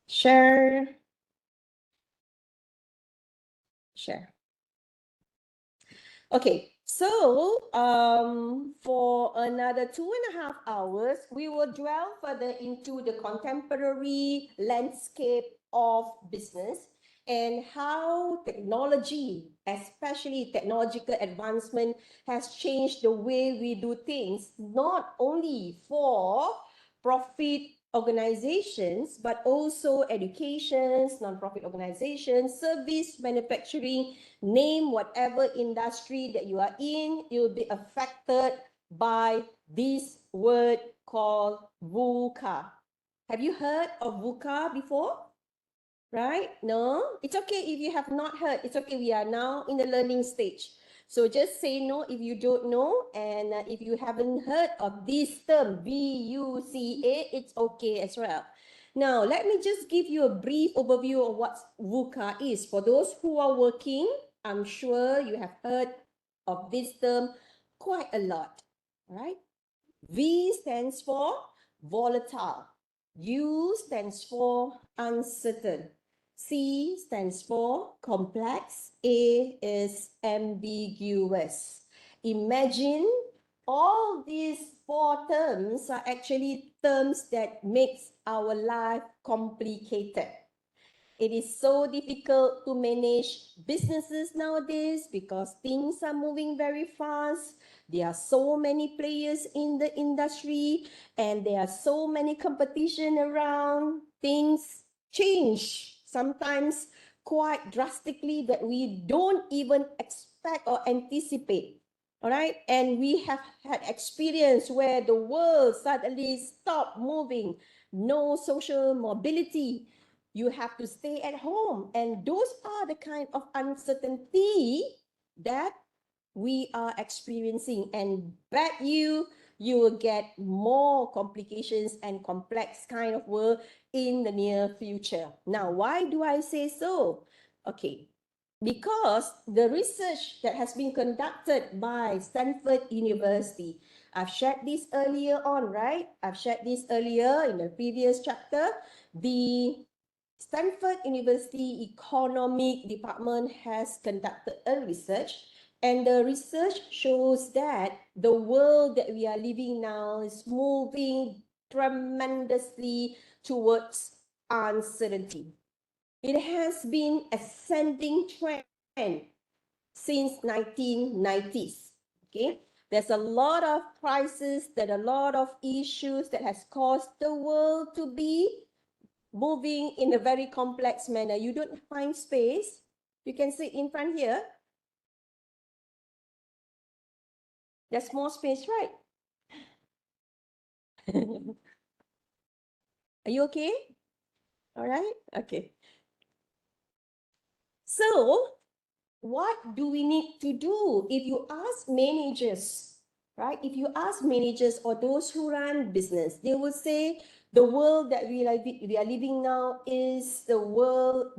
Share. Share. Okay, so for another 2.5 hours, we will dwell further into the contemporary landscape of business and how technology, especially technological advancement, has changed the way we do things, not only for profit organizations, but also educations, non-profit organizations, service, manufacturing, name whatever industry that you are in, you'll be affected by this word called VUCA. Have you heard of VUCA before? Right? No? It's okay if you have not heard. It's okay. We are now in the learning stage. So just say no if you don't know. And if you haven't heard of this term, VUCA, it's okay as well. Now, let me just give you a brief overview of what VUCA is. For those who are working, I'm sure you have heard of this term quite a lot. All right? V stands for volatile. U stands for uncertain. C stands for complex. A is ambiguous. Imagine all these four terms are actually terms that makes our life complicated. It is so difficult to manage businesses nowadays because things are moving very fast. There are so many players in the industry and there are so many competition around. Things change sometimes quite drastically that we don't even expect or anticipate. All right. And we have had experience where the world suddenly stopped moving, no social mobility. You have to stay at home. And those are the kind of uncertainty that we are experiencing. And bet you will get more complications and complex kind of world in the near future. Now, why do I say so? Okay, because the research that has been conducted by Stanford University, I've shared this earlier on, right? I've shared this earlier in the previous chapter. The Stanford University Economic Department has conducted a research, and the research shows that the world that we are living now is moving tremendously towards uncertainty. It has been ascending trend since 1990s. Okay, there's a lot of crises, a lot of issues that has caused the world to be moving in a very complex manner. You don't find space. You can sit in front here. There's more space, right? Are you okay? All right. Okay. So, what do we need to do? If you ask managers, right? If you ask managers or those who run business, they will say the world that we are living now is the world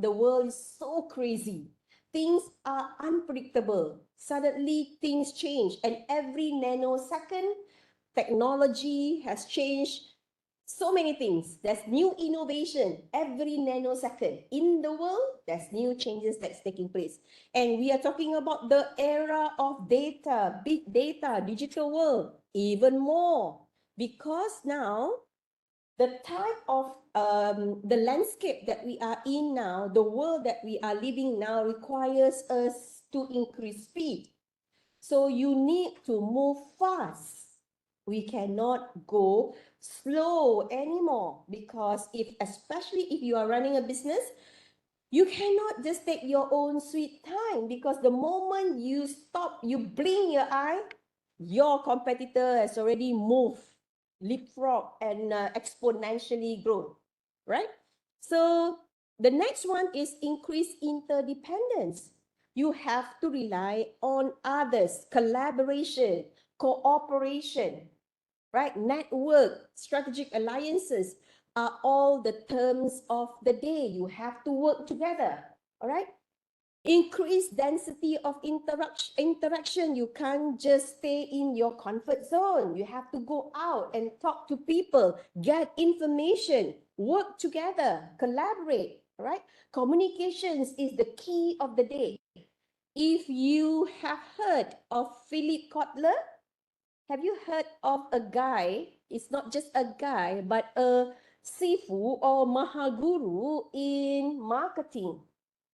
is so crazy. Things are unpredictable. Suddenly things change, and every nanosecond technology has changed so many things. There's new innovation every nanosecond. In the world, there's new changes that's taking place. And we are talking about the era of data, big data, digital world, even more. Because now, the type of the landscape that we are in now, the world that we are living now requires us to increase speed. So you need to move fast. We cannot go slow anymore because especially if you are running a business, you cannot just take your own sweet time because the moment you stop, you blink your eye, your competitor has already moved, leapfrog, and exponentially grown, right? So the next one is increased interdependence. You have to rely on others, collaboration, cooperation, right? Network, strategic alliances are all the terms of the day. You have to work together, all right? Increase density of interaction. You can't just stay in your comfort zone. You have to go out and talk to people, get information, work together, collaborate, right? Communications is the key of the day. If you have heard of Philip Kotler, have you heard of a guy? It's not just a guy, but a sifu or mahaguru in marketing.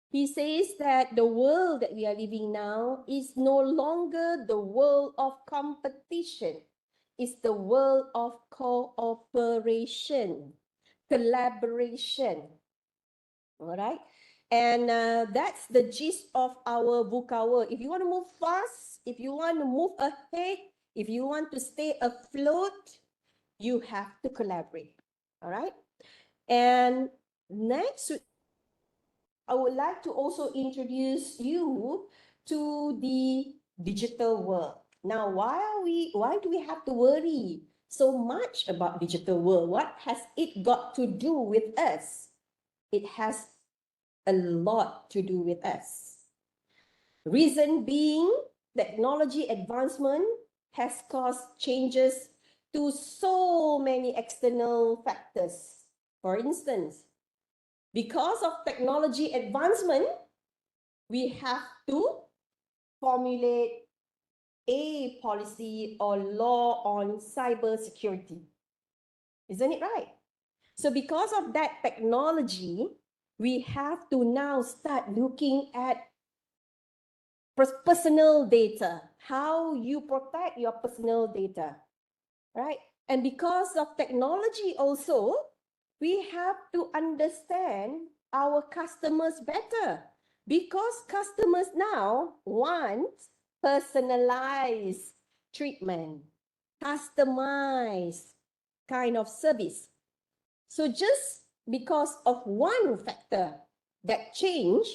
He says that the world that we are living now is no longer the world of competition. It's the world of cooperation, collaboration. All right. And that's the gist of our book hour. If you want to move fast, if you want to move ahead, if you want to stay afloat, you have to collaborate. All right. And next, I would like to also introduce you to the digital world. Now, why do we have to worry so much about digital world? What has it got to do with us? It has a lot to do with us. Reason being, technology advancement has caused changes to so many external factors. For instance, because of technology advancement, we have to formulate a policy or law on cybersecurity. Isn't it right? So because of that technology, we have to now start looking at personal data, how you protect your personal data, right? And because of technology also, we have to understand our customers better, because customers now want personalized treatment, customized kind of service. So just because of one factor that changed,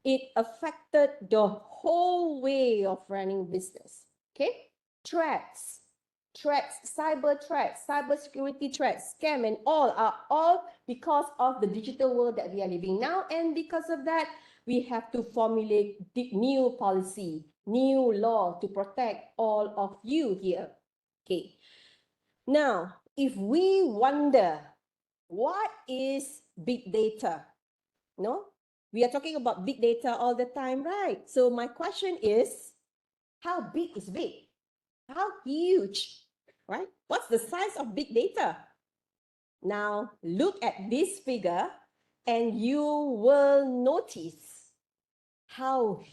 it affected the whole way of running business. Okay? Threats, cyber threats, cyber security threats, scam, and all are all because of the digital world that we are living now. And because of that, we have to formulate the new policy, new law to protect all of you here. Okay. Now, if we wonder what is big data, no? We are talking about big data all the time, right? So my question is, how big is big? How huge, right? What's the size of big data? Now, look at this figure and you will notice how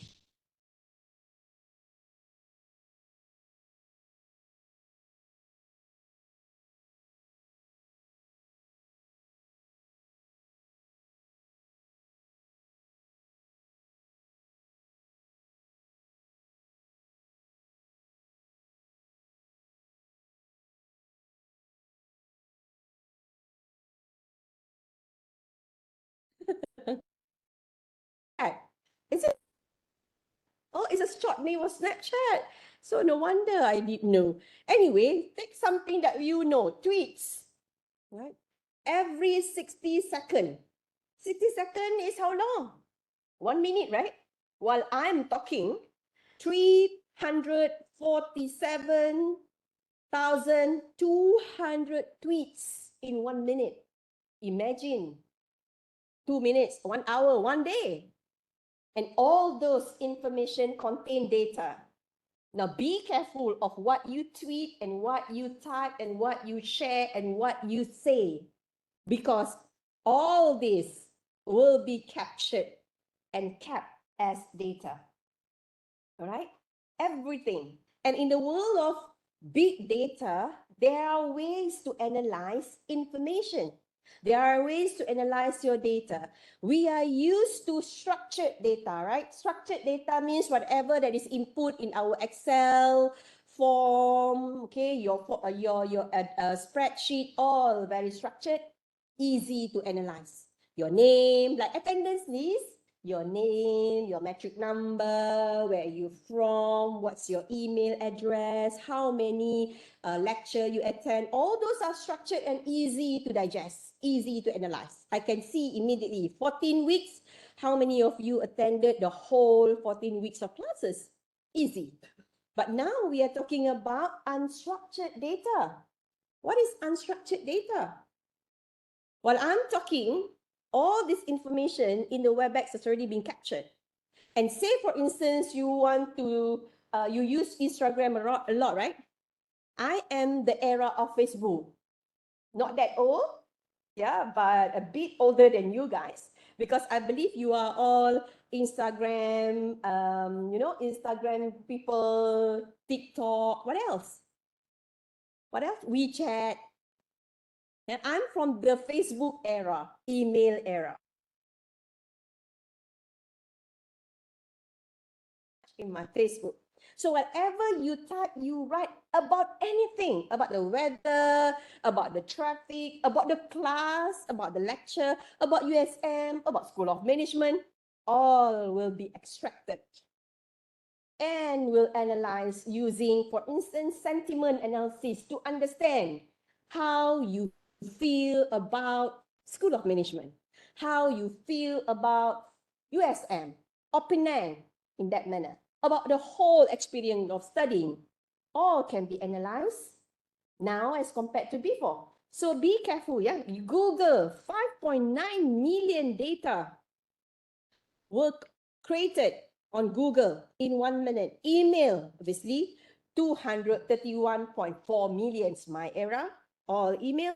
is it? Oh, it's a short name of Snapchat. So no wonder I didn't know. Anyway, take something that you know, tweets, right? Every 60 seconds. 60 seconds is how long? 1 minute, right? While I'm talking, 347,200 tweets in 1 minute. Imagine 2 minutes, 1 hour, 1 day. And all those information contain data. Now be careful of what you tweet and what you type and what you share and what you say, because all this will be captured and kept as data. All right? Everything. And in the world of big data, there are ways to analyze information. There are ways to analyze your data. We are used to structured data, right? Structured data means whatever that is input in our Excel form, okay, your spreadsheet, all very structured, easy to analyze. Your name, like attendance list, your name, your metric number, where you from, what's your email address, how many lecture you attend, all those are structured and easy to digest. easy to analyze. I can see immediately 14 weeks. How many of you attended the whole 14 weeks of classes? Easy. But now we are talking about unstructured data. What is unstructured data? While I'm talking, all this information in the WebEx has already been captured. And say, for instance, you want to, you use Instagram a lot, right? I am the era of Facebook. Not that old, yeah, but a bit older than you guys, because I believe you are all Instagram, Instagram people, TikTok, what else? What else? WeChat. And I'm from the Facebook era, email era. In my Facebook. So whatever you type, you write about anything, about the weather, about the traffic, about the class, about the lecture, about USM, about School of Management, all will be extracted and will analyze using, for instance, sentiment analysis to understand how you feel about School of Management, how you feel about USM or Penang in that manner, about the whole experience of studying. All can be analyzed now as compared to before. So be careful, yeah. Google 5.9 million data were created on Google in 1 minute. Email, obviously, 231.4 millions, my era, all email.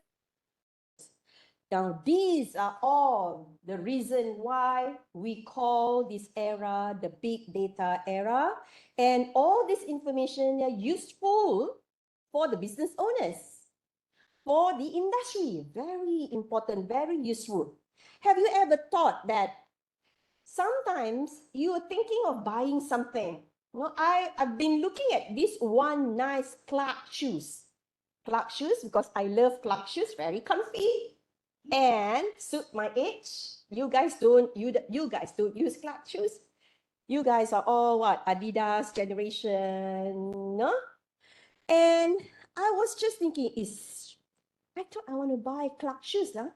Now, these are all the reason why we call this era the big data era. And all this information are useful for the business owners, for the industry. Very important, very useful. Have you ever thought that sometimes you are thinking of buying something? No, I've been looking at this one nice Clark shoes. Clark shoes, because I love Clark shoes, very comfy and suit my age. You guys don't use Clark shoes. You guys are all what, Adidas generation, no? And I was just thinking, I thought I want to buy Clark shoes, huh?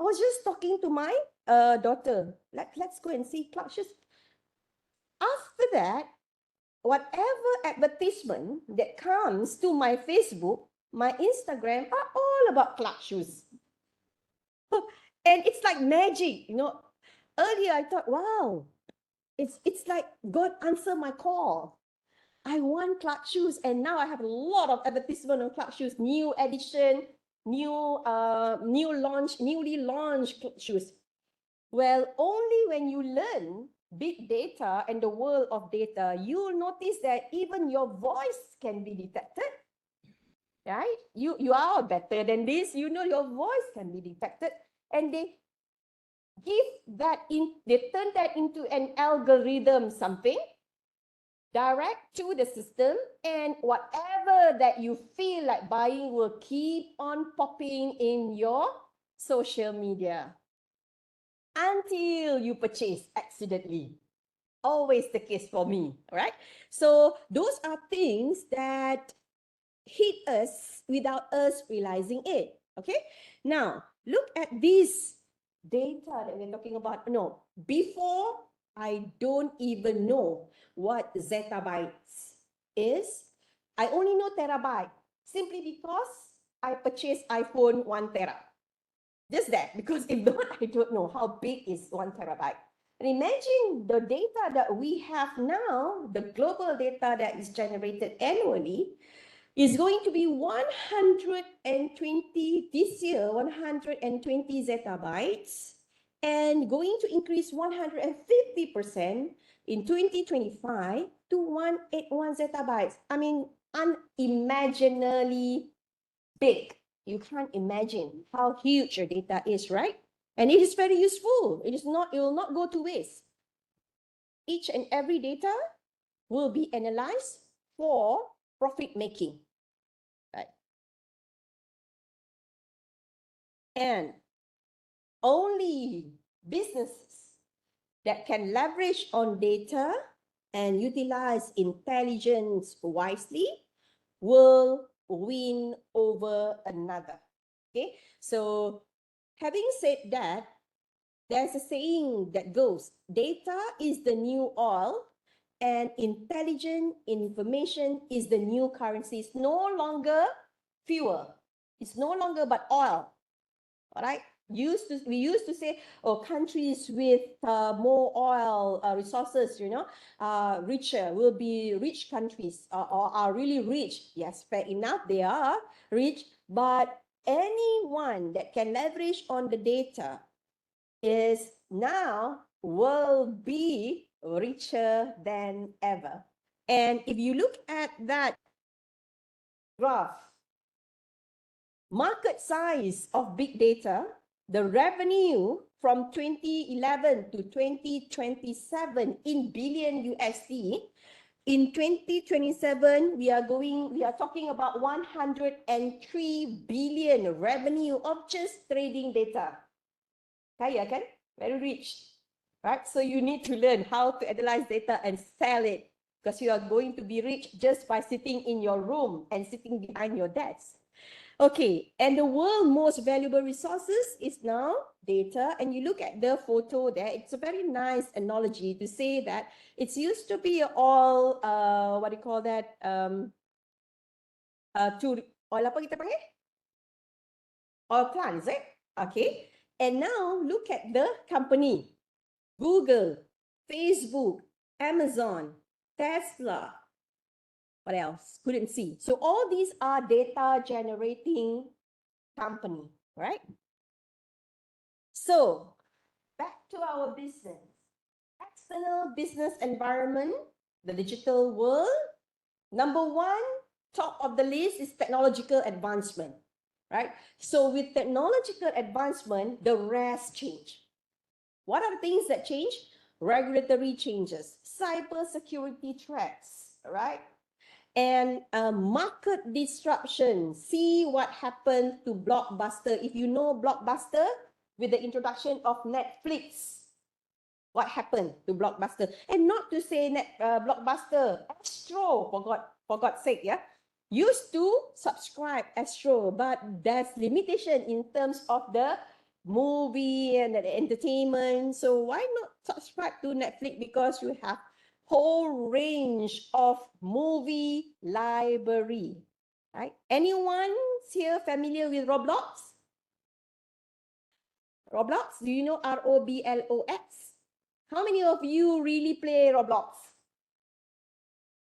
I was just talking to my daughter. Let's go and see Clark shoes. After that, whatever advertisement that comes to my Facebook, my Instagram are all about Clark shoes. And it's like magic, Earlier I thought, wow, it's like God answered my call. I want Clark shoes, and now I have a lot of advertisement on Clark shoes, new edition, newly launched shoes. Well, only when you learn big data and the world of data, you'll notice that even your voice can be detected. Right? You are better than this. Your voice can be detected, and they turn that into an algorithm, something direct to the system, and whatever that you feel like buying will keep on popping in your social media until you purchase accidentally. Always the case for me, right? So those are things that hit us without us realizing it, okay? Now, look at this data that we're talking about. No, before, I don't even know what zettabytes is. I only know terabyte, simply because I purchased iPhone 1 tera. Just that, because if not, I don't know how big is 1 terabyte. And imagine the data that we have now, the global data that is generated annually, is going to be 120 this year, 120 zettabytes, and going to increase 150% in 2025 to 181 zettabytes. I mean, unimaginably big. You can't imagine how huge your data is, right? And it is very useful. It will not go to waste. Each and every data will be analyzed for profit making. Right. And only businesses that can leverage on data and utilize intelligence wisely will win over another. Okay, so Having said that, there's a saying that goes, data is the new oil and intelligent information is the new currency. It's no longer fuel. It's no longer but oil. All right. We used to say, oh, countries with more oil resources, richer will be rich countries or are really rich. Yes, fair enough, they are rich, but anyone that can leverage on the data is now will be richer than ever. And if you look at that graph, market size of big data, the revenue from 2011 to 2027 in billion USD. In 2027, we are talking about 103 billion revenue of just trading data. Kaya kan? Very rich, right? So you need to learn how to analyze data and sell it, because you are going to be rich just by sitting in your room and sitting behind your desk. Okay, and the world's most valuable resources is now data. And you look at the photo there, it's a very nice analogy to say that it's used to be all, what do you call that? Oil apa kita panggil? Oil plants, eh? Okay. And now look at the company. Google, Facebook, Amazon, Tesla. What else? Couldn't see. So all these are data generating company, right? So back to our business. External business environment, the digital world. Number one, top of the list is technological advancement, right? So with technological advancement, the rest change. What are the things that change? Regulatory changes, cybersecurity threats, right? And market disruption. See what happened to Blockbuster. If you know Blockbuster, with the introduction of Netflix, what happened to Blockbuster? And not to say Blockbuster, Astro, for God's sake, yeah? Used to subscribe Astro, but there's limitation in terms of the movie and the entertainment. So why not subscribe to Netflix? Because you have whole range of movie library, right? Anyone here familiar with Roblox? Roblox, do you know Roblox? How many of you really play Roblox?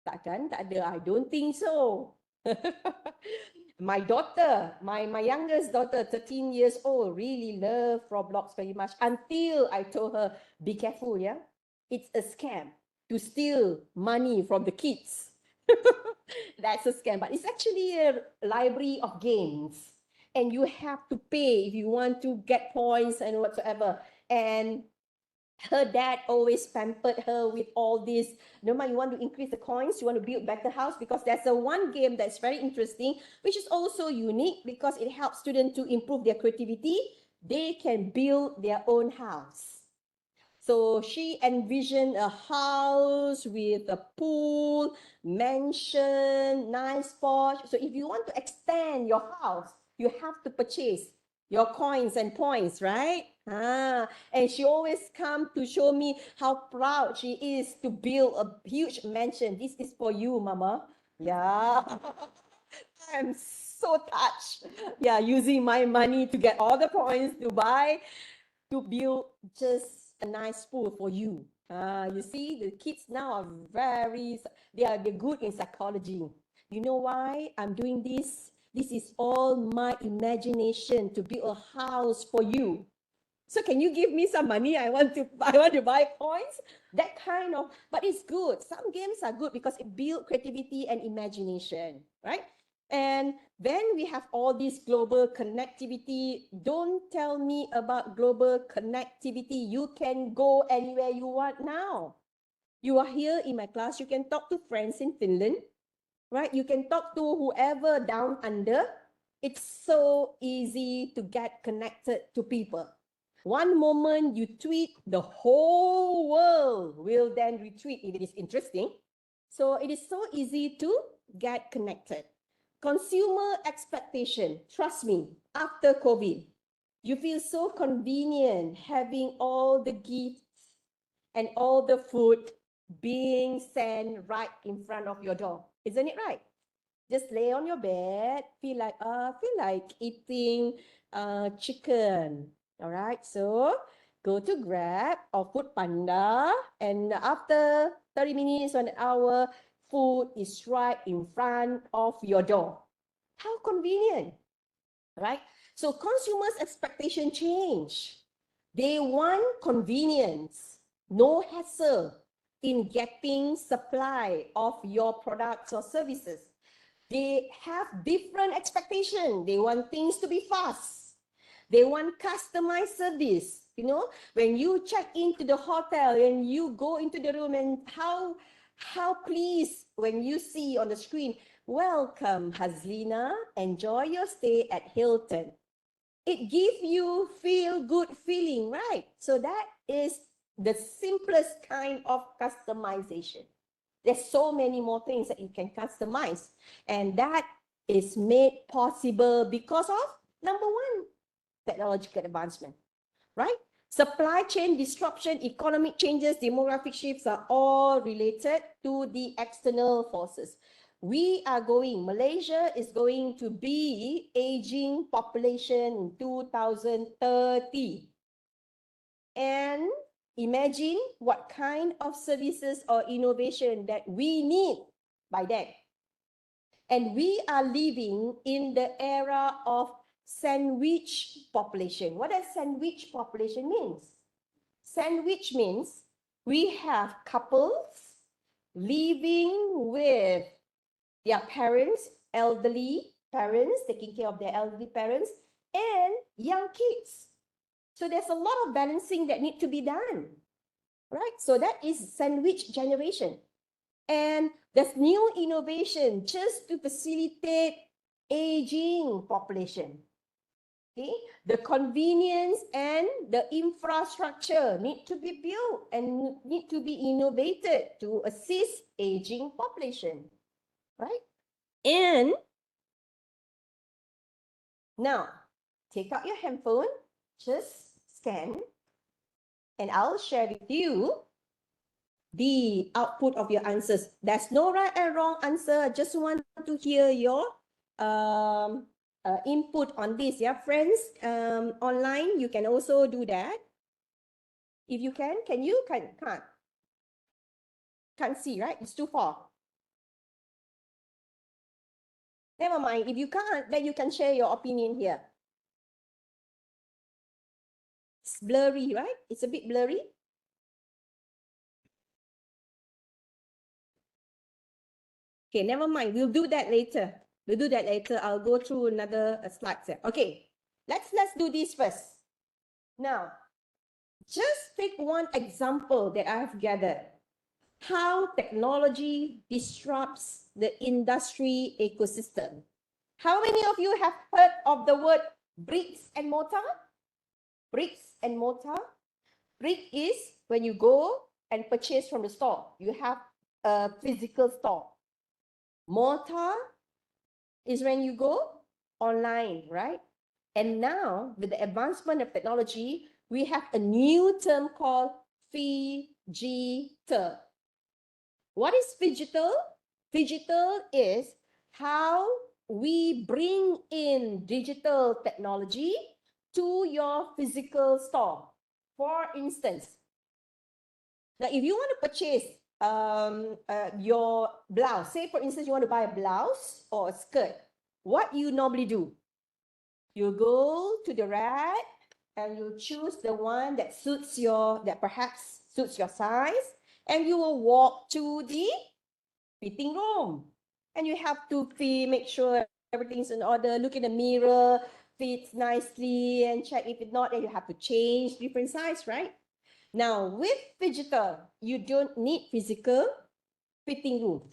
Takkan? Tak ada. I don't think so. My daughter, my youngest daughter, 13 years old, really love Roblox very much until I told her, be careful, yeah? It's a scam to steal money from the kids. That's a scam, but it's actually a library of games. And you have to pay if you want to get points and whatsoever. And her dad always pampered her with all this. Norma, you want to increase the coins, you want to build better house, because there's a one game that's very interesting, which is also unique because it helps students to improve their creativity. They can build their own house. So she envisioned a house with a pool, mansion, nice porch. So if you want to extend your house, you have to purchase your coins and points, right? And she always come to show me how proud she is to build a huge mansion. This is for you, Mama. Yeah. I'm so touched. Yeah, using my money to get all the points to buy, to build just a nice pool for you. You see, the kids now are they're good in psychology. You know why I'm doing this? This is all my imagination to build a house for you. So can you give me some money? I want to buy coins. That kind of, but it's good. Some games are good because it builds creativity and imagination, right? And then we have all this global connectivity. Don't tell me about global connectivity. You can go anywhere you want now. You are here in my class. You can talk to friends in Finland, right? You can talk to whoever down under. It's so easy to get connected to people. One moment you tweet, the whole world will then retweet if it is interesting. So it is so easy to get connected. Consumer expectation, trust me, after COVID, You feel so convenient having all the gifts and all the food being sent right in front of your door. Isn't it right? Just lay on your bed, feel like eating chicken. All right. So go to Grab or Food Panda, and after 30 minutes or an hour, food is right in front of your door. How convenient, right? So consumers' expectation change. They want convenience, no hassle in getting supply of your products or services. They have different expectation. They want things to be fast. They want customized service. You know, when you check into the hotel and you go into the room, and how pleased when you see on the screen, welcome Hazlina, enjoy your stay at Hilton. It gives you feel good feeling, right? So that is the simplest kind of customization. There's so many more things that you can customize, and that is made possible because of number one, technological advancement, right? Supply chain disruption, economic changes, demographic shifts are all related to the external forces. Malaysia is going to be aging population in 2030. And imagine what kind of services or innovation that we need by then. And we are living in the era of sandwich population. What does sandwich population means? Sandwich means we have couples living with their parents, elderly parents, taking care of their elderly parents, and young kids. So there's a lot of balancing that need to be done, right? So that is sandwich generation. And there's new innovation just to facilitate aging population. Okay, the convenience and the infrastructure need to be built and need to be innovated to assist aging population, right? And now, take out your handphone, just scan, and I'll share with you the output of your answers. There's no right and wrong answer. I just want to hear your input on this. Yeah, friends, online, you can also do that. If you can you? Can't see, right? It's too far. Never mind. If you can't, then you can share your opinion here. It's blurry, right? It's a bit blurry. Okay, never mind. We'll do that later. I'll go through another slide set. Okay, let's do this first. Now, just take one example that I have gathered. How technology disrupts the industry ecosystem. How many of you have heard of the word bricks and mortar? Bricks and mortar. Brick is when you go and purchase from the store. You have a physical store. Mortar is when you go online, right? And now, with the advancement of technology, we have a new term called phygital. What is phygital? Phygital is how we bring in digital technology to your physical store. For instance, now if you want to purchase your blouse, say for instance, you want to buy a blouse or a skirt, what you normally do? You go to the rack and you choose the one that perhaps suits your size, and you will walk to the fitting room. And you have to make sure everything's in order, look in the mirror, fits nicely, and check if it's not, and you have to change different size, right? Now, with digital, you don't need physical fitting room.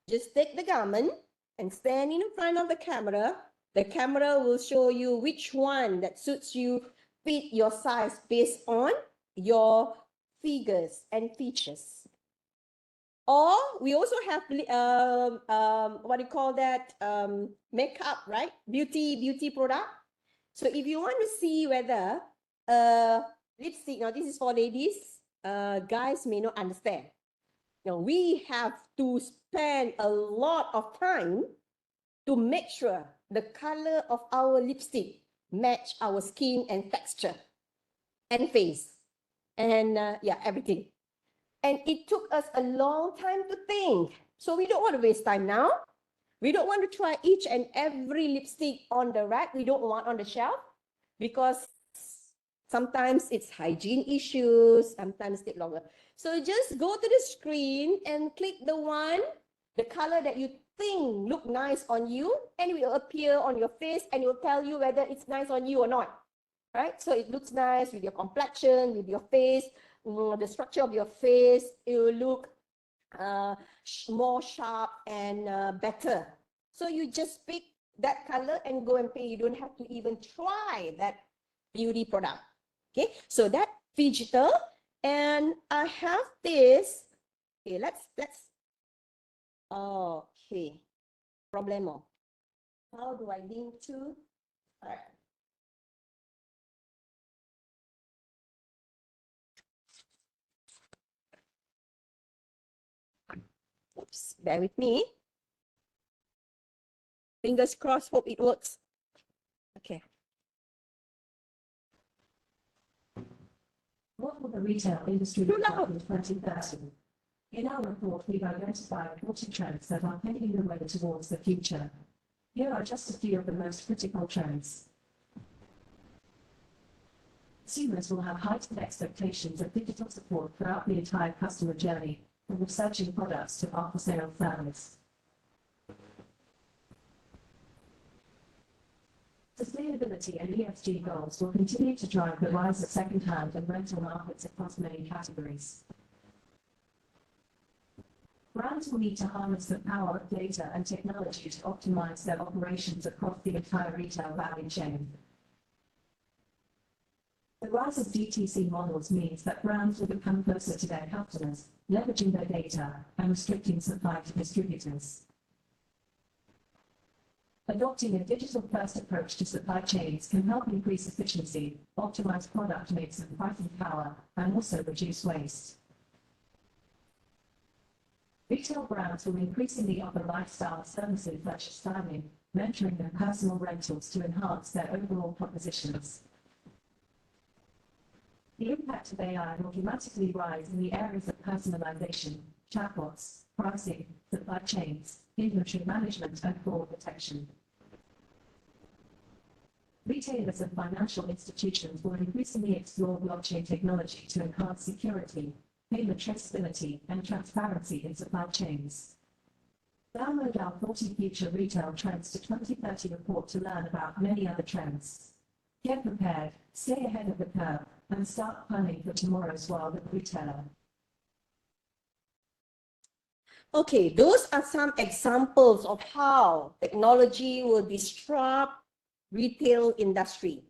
Just take the garment and stand in front of the camera. The camera will show you which one that suits you, fit your size based on your figures and features. Or we also have what do you call that? Makeup, right? Beauty product. So if you want to see whether lipstick, now this is for ladies, guys may not understand. Now we have to spend a lot of time to make sure the color of our lipstick match our skin and texture and face and yeah, everything. And it took us a long time to think. So we don't want to waste time now. We don't want to try each and every lipstick on the rack. We don't want on the shelf because sometimes it's hygiene issues, sometimes take longer. So just go to the screen and click the color that you think look nice on you, and it will appear on your face and it will tell you whether it's nice on you or not. Right? So it looks nice with your complexion, with your face, the structure of your face, it will look more sharp and better. So you just pick that color and go and pay. You don't have to even try that beauty product. Okay, so that digital, and I have this. Okay, let's okay, problemo. How do I link to? All right. Oops, bear with me. Fingers crossed, hope it works. Okay. What will the retail industry look like in 2030? In our report, we've identified 40 trends that are paving the way towards the future. Here are just a few of the most critical trends. Consumers will have heightened expectations of digital support throughout the entire customer journey, from researching products to after-sales service. Sustainability and ESG goals will continue to drive the rise of second-hand and rental markets across many categories. Brands will need to harness the power of data and technology to optimize their operations across the entire retail value chain. The rise of DTC models means that brands will become closer to their customers, leveraging their data and restricting supply to distributors. Adopting a digital-first approach to supply chains can help increase efficiency, optimize product mix and pricing power, and also reduce waste. Retail brands will increasingly offer lifestyle services such as styling, mentoring and personal rentals to enhance their overall propositions. The impact of AI will dramatically rise in the areas of personalization, chatbots, pricing, supply chains, inventory management and fraud protection. Retailers and financial institutions will increasingly explore blockchain technology to enhance security, payment traceability, and transparency in supply chains. Download our 40 Future Retail Trends to 2030 report to learn about many other trends. Get prepared, stay ahead of the curve, and start planning for tomorrow's world of retailer. Okay, those are some examples of how technology will disrupt retail industry.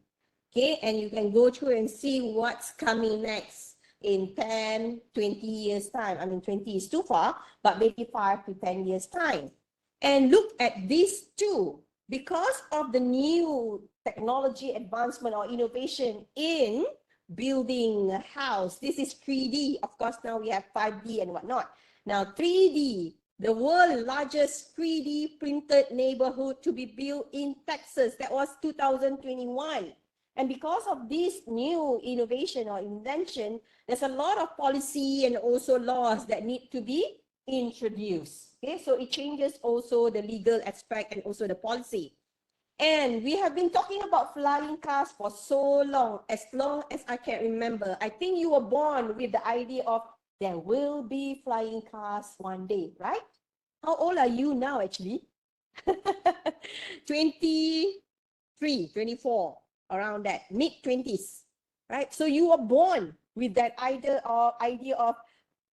Okay, and you can go through and see what's coming next in 10, 20 years time. I mean, 20 is too far, but maybe 5 to 10 years time. And look at these two. Because of the new technology advancement or innovation in building a house, this is 3D. Of course, now we have 5D and whatnot. Now 3D, the world's largest 3D printed neighborhood to be built in Texas. That was 2021. And because of this new innovation or invention, there's a lot of policy and also laws that need to be introduced. Okay, so it changes also the legal aspect and also the policy. And we have been talking about flying cars for so long as I can remember. I think you were born with the idea of there will be flying cars one day, right? How old are you now actually? 23, 24, around that, mid-20s, right? So you were born with that idea of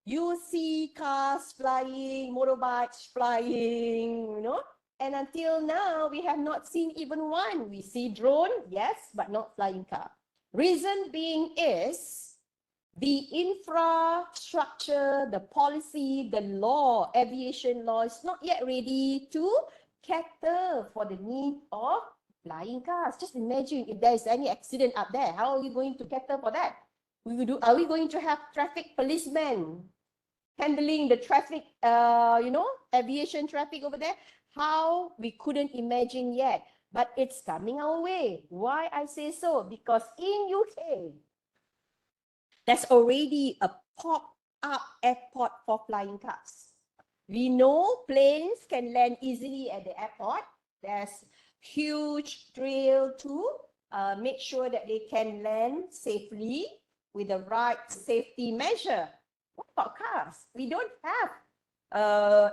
you see cars flying, motorbikes flying, you know, and until now, we have not seen even one. We see drone, yes, but not flying car. Reason being is the infrastructure, the policy, the law, aviation law is not yet ready to cater for the need of Flying cars. Just imagine if there is any accident up there. How are we going to cater for that? Are we going to have traffic policemen handling the traffic, aviation traffic over there? How? We couldn't imagine yet, but it's coming our way. Why I say so? Because in UK, there's already a pop-up airport for flying cars. We know planes can land easily at the airport. There's huge drill to make sure that they can land safely with the right safety measure. What about cars? We don't have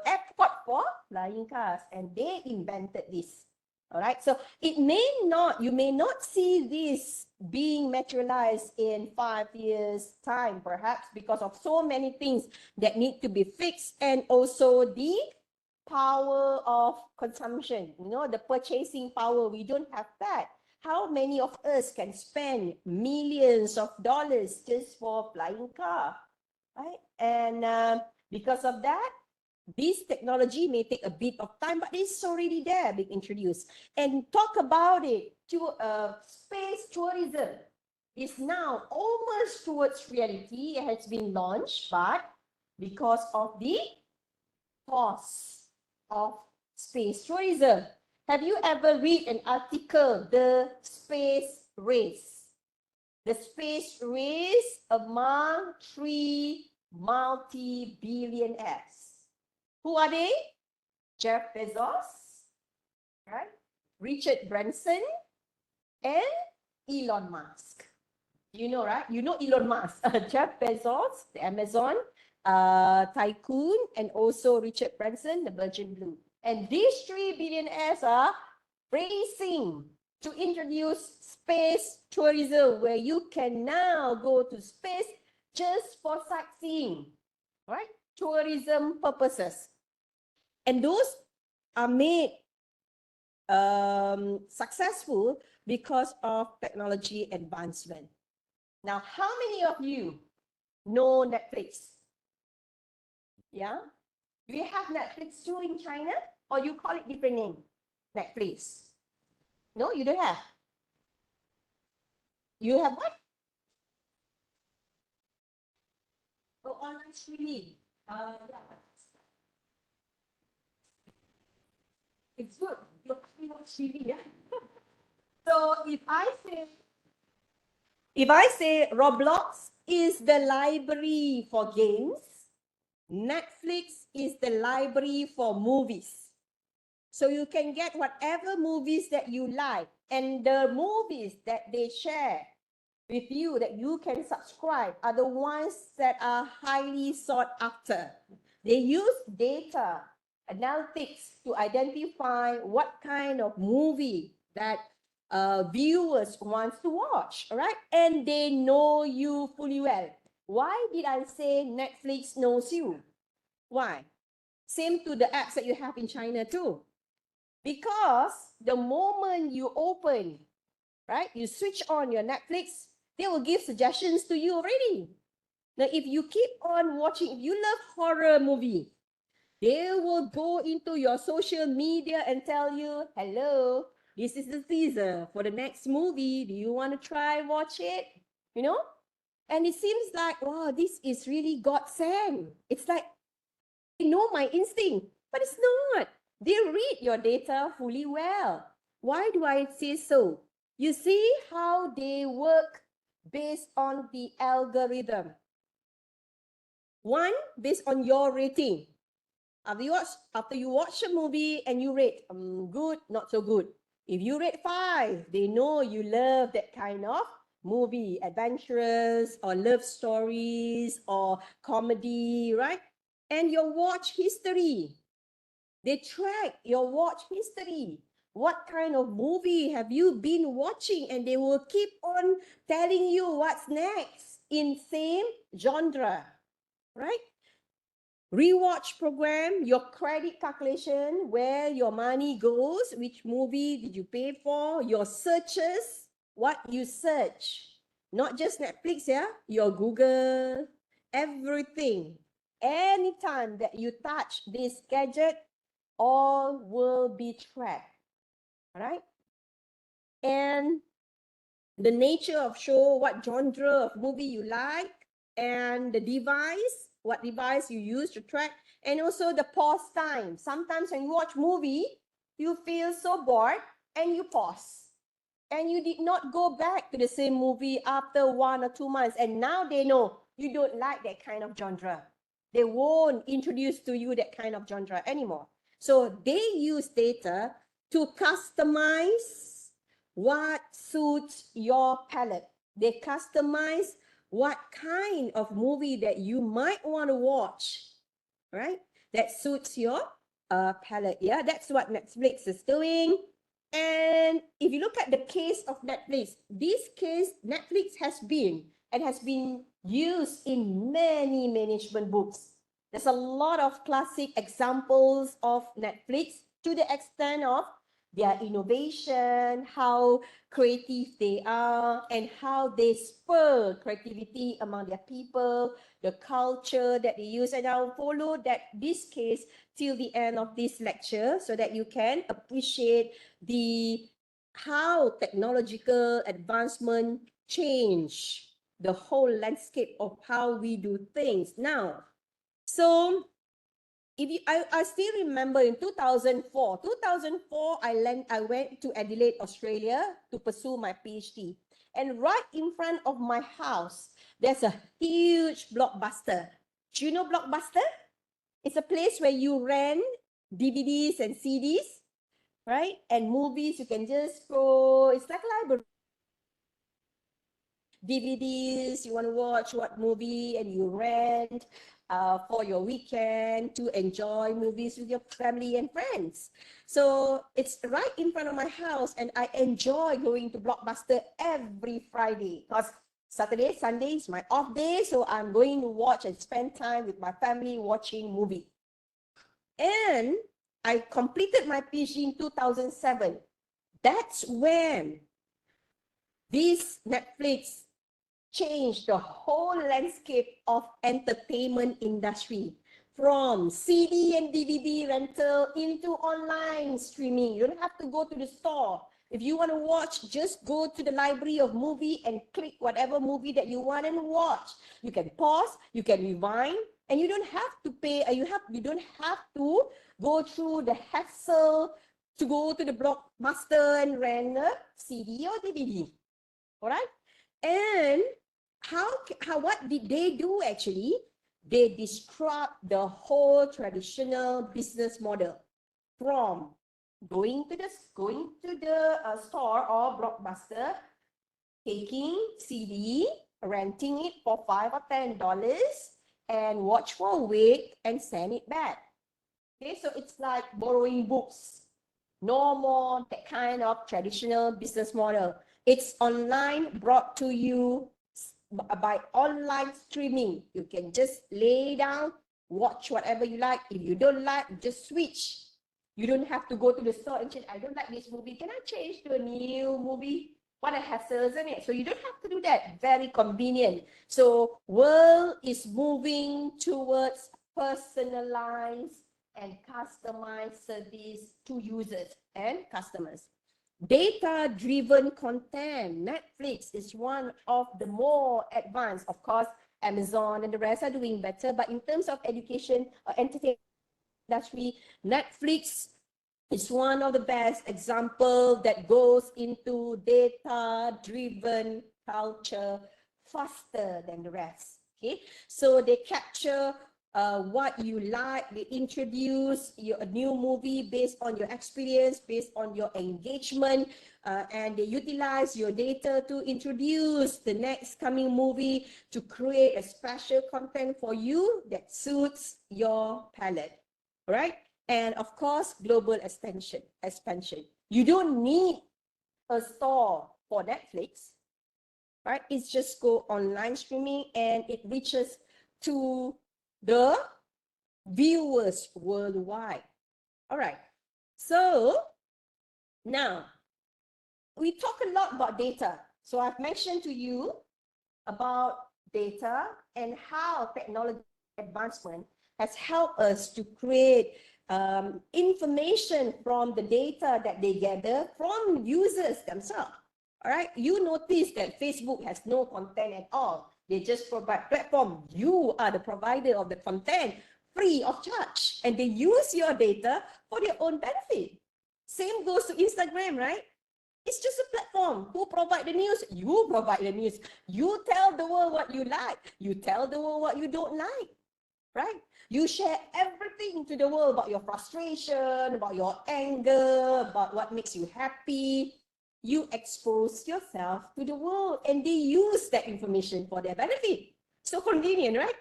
airport for flying cars, and they invented this. All right, so you may not see this being materialized in 5 years' time, perhaps because of so many things that need to be fixed, and also the power of consumption, the purchasing power. We don't have that. How many of us can spend millions of dollars just for flying car, right? And because of that, this technology may take a bit of time, but it's already there, being introduced. And talk about it, space tourism is now almost towards reality. It has been launched, but because of the cost of space tourism. Have you ever read an article, The Space Race? The space race among 3 multi-billionaires. Who are they? Jeff Bezos, right? Richard Branson, and Elon Musk. You know, right? You know Elon Musk, Jeff Bezos, the Amazon tycoon, and also Richard Branson, the Virgin Blue. And these 3 billionaires are racing to introduce space tourism, where you can now go to space just for sightseeing, right? Tourism purposes. And those are made successful because of technology advancement. Now, how many of you know Netflix? Yeah? Do you have Netflix too in China? Or you call it different name? Netflix. No, you don't have. You have what? Oh, online streaming. Yeah. It's good. You're pretty much streaming, yeah? So if I say Roblox is the library for games, Netflix is the library for movies. So you can get whatever movies that you like, and the movies that they share with you that you can subscribe are the ones that are highly sought after. They use data analytics to identify what kind of movie that viewers want to watch, all right? And they know you fully well. Why did I say Netflix knows you? Why? Same to the apps that you have in China too. Because the moment you open, right, you switch on your Netflix, they will give suggestions to you already. Now, if you keep on watching, if you love horror movie, they will go into your social media and tell you, hello, this is the teaser for the next movie. Do you want to try watch it? You know? And it seems like, wow, this is really godsend. It's like, they know my instinct, but it's not. They read your data fully well. Why do I say so? You see how they work based on the algorithm. One, based on your rating. After you watch a movie and you rate good, not so good. If you rate 5, they know you love that kind of movie, adventurous or love stories or comedy, right? And your watch history. They track your watch history. What kind of movie have you been watching? And they will keep on telling you what's next in same genre, right? Rewatch program, your credit calculation, where your money goes, which movie did you pay for, your searches, what you search. Not just Netflix, yeah? Your Google, everything. Anytime that you touch this gadget, all will be tracked. All right? and the nature of show, what genre of movie you like, and the device, what device you use to track, and also the pause time. Sometimes when you watch movie, you feel so bored and you pause. And you did not go back to the same movie after 1 or 2 months. And now they know you don't like that kind of genre. They won't introduce to you that kind of genre anymore. So they use data to customize what suits your palette. They customize what kind of movie that you might want to watch, right? That suits your palette. Yeah, that's what Netflix is doing. And if you look at the case of Netflix, this case, Netflix has been and has been used in many management books. There's a lot of classic examples of Netflix to the extent of their innovation, how creative they are, and how they spur creativity among their people, the culture that they use. And I'll follow this case till the end of this lecture so that you can appreciate how technological advancement change the whole landscape of how we do things now. So I still remember in 2004, I went to Adelaide, Australia to pursue my PhD. And right in front of my house, there's a huge Blockbuster. Do you know Blockbuster? It's a place where you rent DVDs and CDs, right? And movies, you can just go, it's like a library. DVDs, you want to watch what movie, and you rent for your weekend to enjoy movies with your family and friends. So it's right in front of my house, and I enjoy going to Blockbuster every Friday because Saturday, Sunday is my off day, so I'm going to watch and spend time with my family watching movie. And I completed my PhD in 2007. That's when this Netflix changed the whole landscape of entertainment industry from CD and DVD rental into online streaming. You don't have to go to the store. If you want to watch, just go to the library of movie and click whatever movie that you want and watch. You can pause, you can rewind, and you don't have to pay. You don't have to go through the hassle to go to the Blockbuster and rent a CD or DVD. All right, and what did they do actually? They disrupt the whole traditional business model from going to the store or Blockbuster, taking CD, renting it for $5 or $10, and watch for a week and send it back. Okay, so it's like borrowing books. No more that kind of traditional business model. It's online, brought to you by online streaming. You can just lay down, watch whatever you like. If you don't like, just switch. You don't have to go to the store and change. I don't like this movie. Can I change to a new movie? What a hassle, isn't it? So you don't have to do that. Very convenient. So world is moving towards personalized and customized service to users and customers. Data-driven content. Netflix is one of the more advanced. Of course, Amazon and the rest are doing better. But in terms of education or entertainment industry, Netflix is one of the best examples that goes into data-driven culture faster than the rest. Okay, so they capture what you like. They introduce a new movie based on your experience, based on your engagement, and they utilize your data to introduce the next coming movie to create a special content for you that suits your palette, right? And of course, global expansion. You don't need a store for Netflix, right? It's just go online streaming and it reaches to the viewers worldwide. All right. So now we talk a lot about data. So I've mentioned to you about data and how technology advancement has helped us to create information from the data that they gather from users themselves. All right, you notice that Facebook has no content at all. They just provide platform. You are the provider of the content free of charge, and they use your data for their own benefit. Same goes to Instagram, right? It's just a platform. Who provide the news? You provide the news. You tell the world what you like. You tell the world what you don't like, right? You share everything to the world about your frustration, about your anger, about what makes you happy. You expose yourself to the world, and they use that information for their benefit. So convenient, right?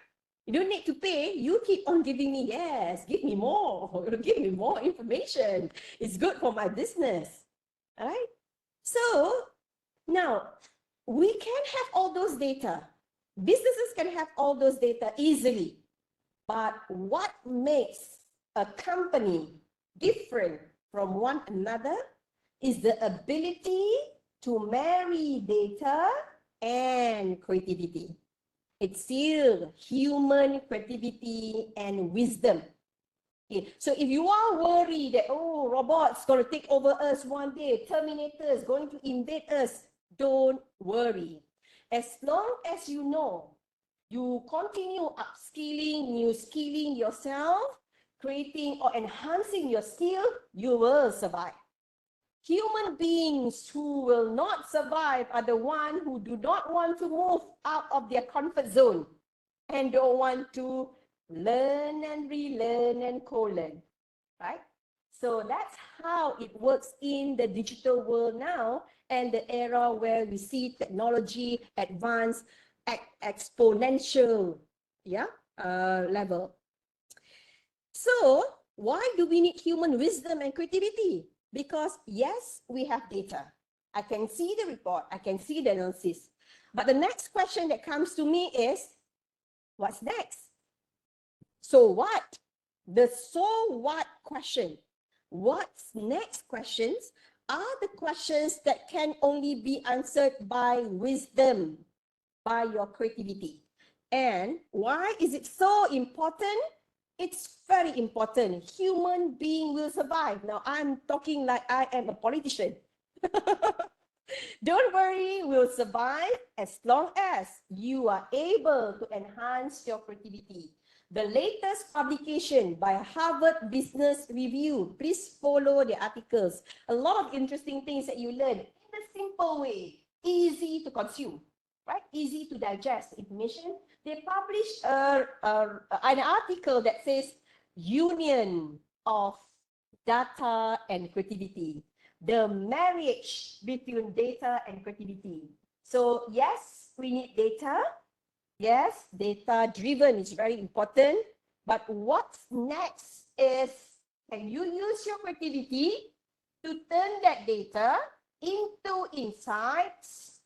You don't need to pay. You keep on giving me, yes, give me more. Give me more information. It's good for my business. All right? So now we can have all those data. Businesses can have all those data easily. But what makes a company different from one another is the ability to marry data and creativity. It's still human creativity and wisdom. Okay. So if you are worried that, oh, robots going to take over us one day, Terminator is going to invade us, don't worry. As long as you know, you continue upskilling, new skilling yourself, creating or enhancing your skill, you will survive. Human beings who will not survive are the ones who do not want to move out of their comfort zone and don't want to learn and relearn and co-learn, right? So that's how it works in the digital world now and the era where we see technology advance at exponential level. So why do we need human wisdom and creativity? Because yes, we have data. I can see the report, I can see the analysis. But the next question that comes to me is, what's next? So what? The so what question. What's next questions are the questions that can only be answered by wisdom, by your creativity. And why is it so important? It's very important. Human being will survive. Now I'm talking like I am a politician. Don't worry, we'll survive as long as you are able to enhance your creativity. The latest publication by Harvard Business Review, please follow the articles. A lot of interesting things that you learn in a simple way, easy to consume, right? Easy to digest information. They published an article that says union of data and creativity, the marriage between data and creativity. So yes, we need data. Yes, data driven is very important. But what's next is, can you use your creativity to turn that data into insights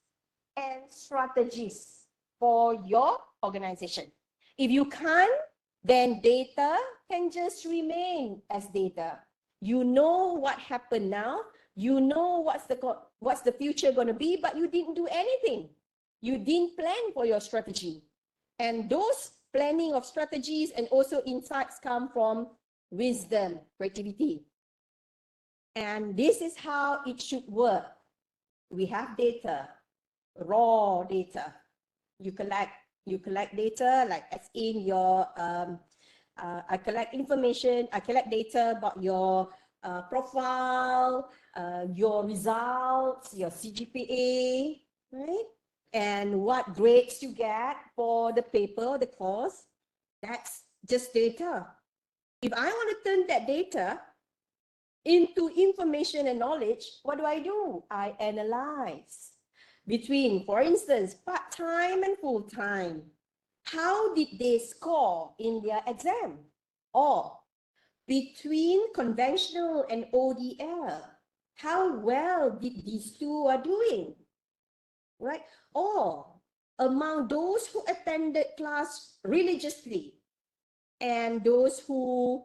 and strategies for your organization? If you can't, then data can just remain as data. You know what happened now. You know what's the future going to be, but you didn't do anything. You didn't plan for your strategy. And those planning of strategies and also insights come from wisdom, creativity. And this is how it should work. We have data, raw data. You collect data, like as in your, I collect information, I collect data about your profile, your results, your CGPA, right? And what grades you get for the paper, the course. That's just data. If I want to turn that data into information and knowledge, what do? I analyze between, for instance, part-time and full-time. How did they score in their exam? Or between conventional and ODL, how well did these two are doing? Right? Or among those who attended class religiously and those who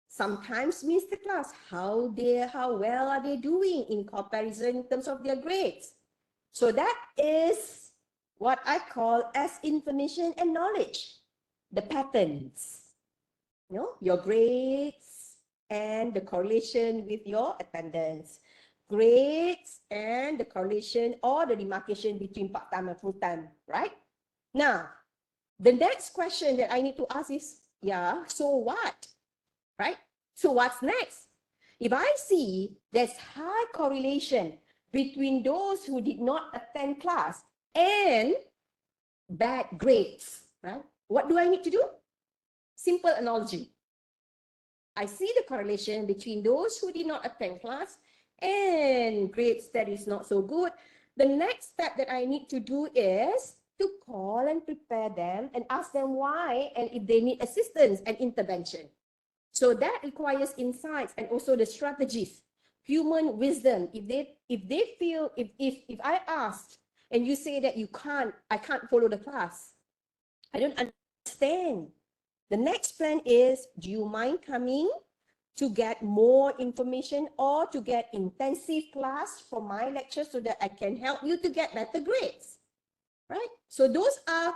sometimes miss the class, how well are they doing in comparison in terms of their grades? So that is what I call as information and knowledge, the patterns. You know, your grades, and the correlation with your attendance. Grades and the correlation or the demarcation between part-time and full-time, right? Now, the next question that I need to ask is, yeah, so what? Right? So what's next? If I see there's high correlation between those who did not attend class and bad grades, right? What do I need to do? Simple analogy. I see the correlation between those who did not attend class and grades that is not so good. The next step that I need to do is to call and prepare them and ask them why and if they need assistance and intervention. So that requires insights and also the strategies, human wisdom. If they feel, if I ask and you say that I can't follow the class, I don't understand. The next plan is, do you mind coming to get more information or to get intensive class from my lecture so that I can help you to get better grades, right? So those are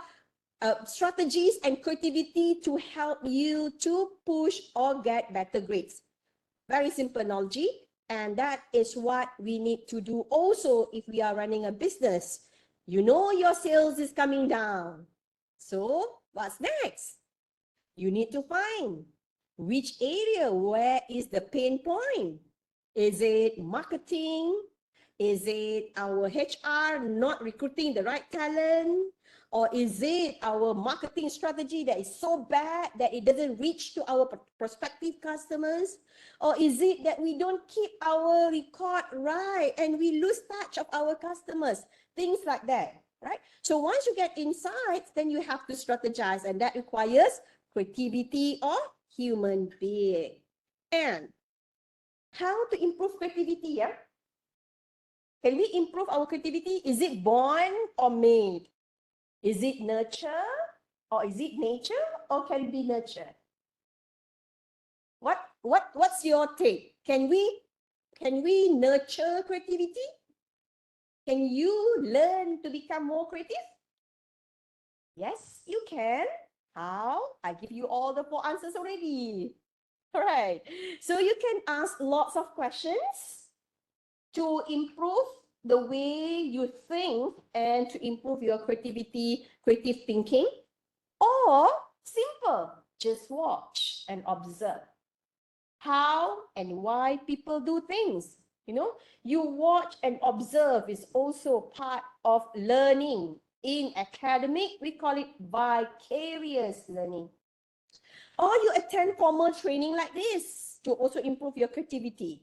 strategies and creativity to help you to push or get better grades. Very simple analogy. And that is what we need to do also if we are running a business. You know your sales is coming down. So what's next? You need to find which area, where is the pain point? Is it marketing? Is it our HR not recruiting the right talent? Or is it our marketing strategy that is so bad that it doesn't reach to our prospective customers? Or is it that we don't keep our record right and we lose touch of our customers? Things like that, right? So once you get insights, then you have to strategize, and that requires creativity of human being. And how to improve creativity? Yeah? Can we improve our creativity? Is it born or made? Is it nurture or is it nature or can it be nurtured? What's your take? Can we nurture creativity? Can you learn to become more creative? Yes, you can. How? I give you all the 4 answers already. All right. So you can ask lots of questions to improve the way you think and to improve your creativity, creative thinking. Or simple, just watch and observe how and why people do things. You know, you watch and observe is also part of learning. In academic, we call it vicarious learning. Or you attend formal training like this to also improve your creativity.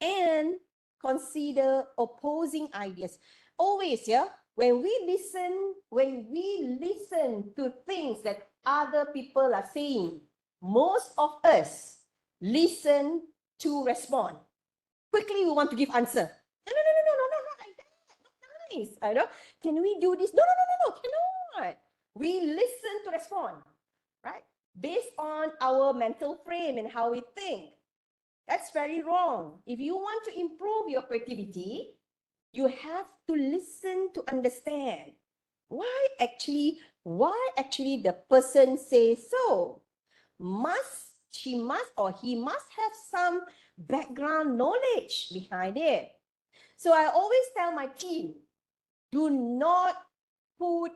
And consider opposing ideas. Always, yeah, when we listen to things that other people are saying, most of us listen to respond. Quickly, we want to give answer. No, not like that. Not nice. I know. Can we do this? No, cannot. We listen to respond, right? Based on our mental frame and how we think. That's very wrong. If you want to improve your creativity, you have to listen to understand why actually the person says so. She must or he must have some background knowledge behind it. So I always tell my team, do not put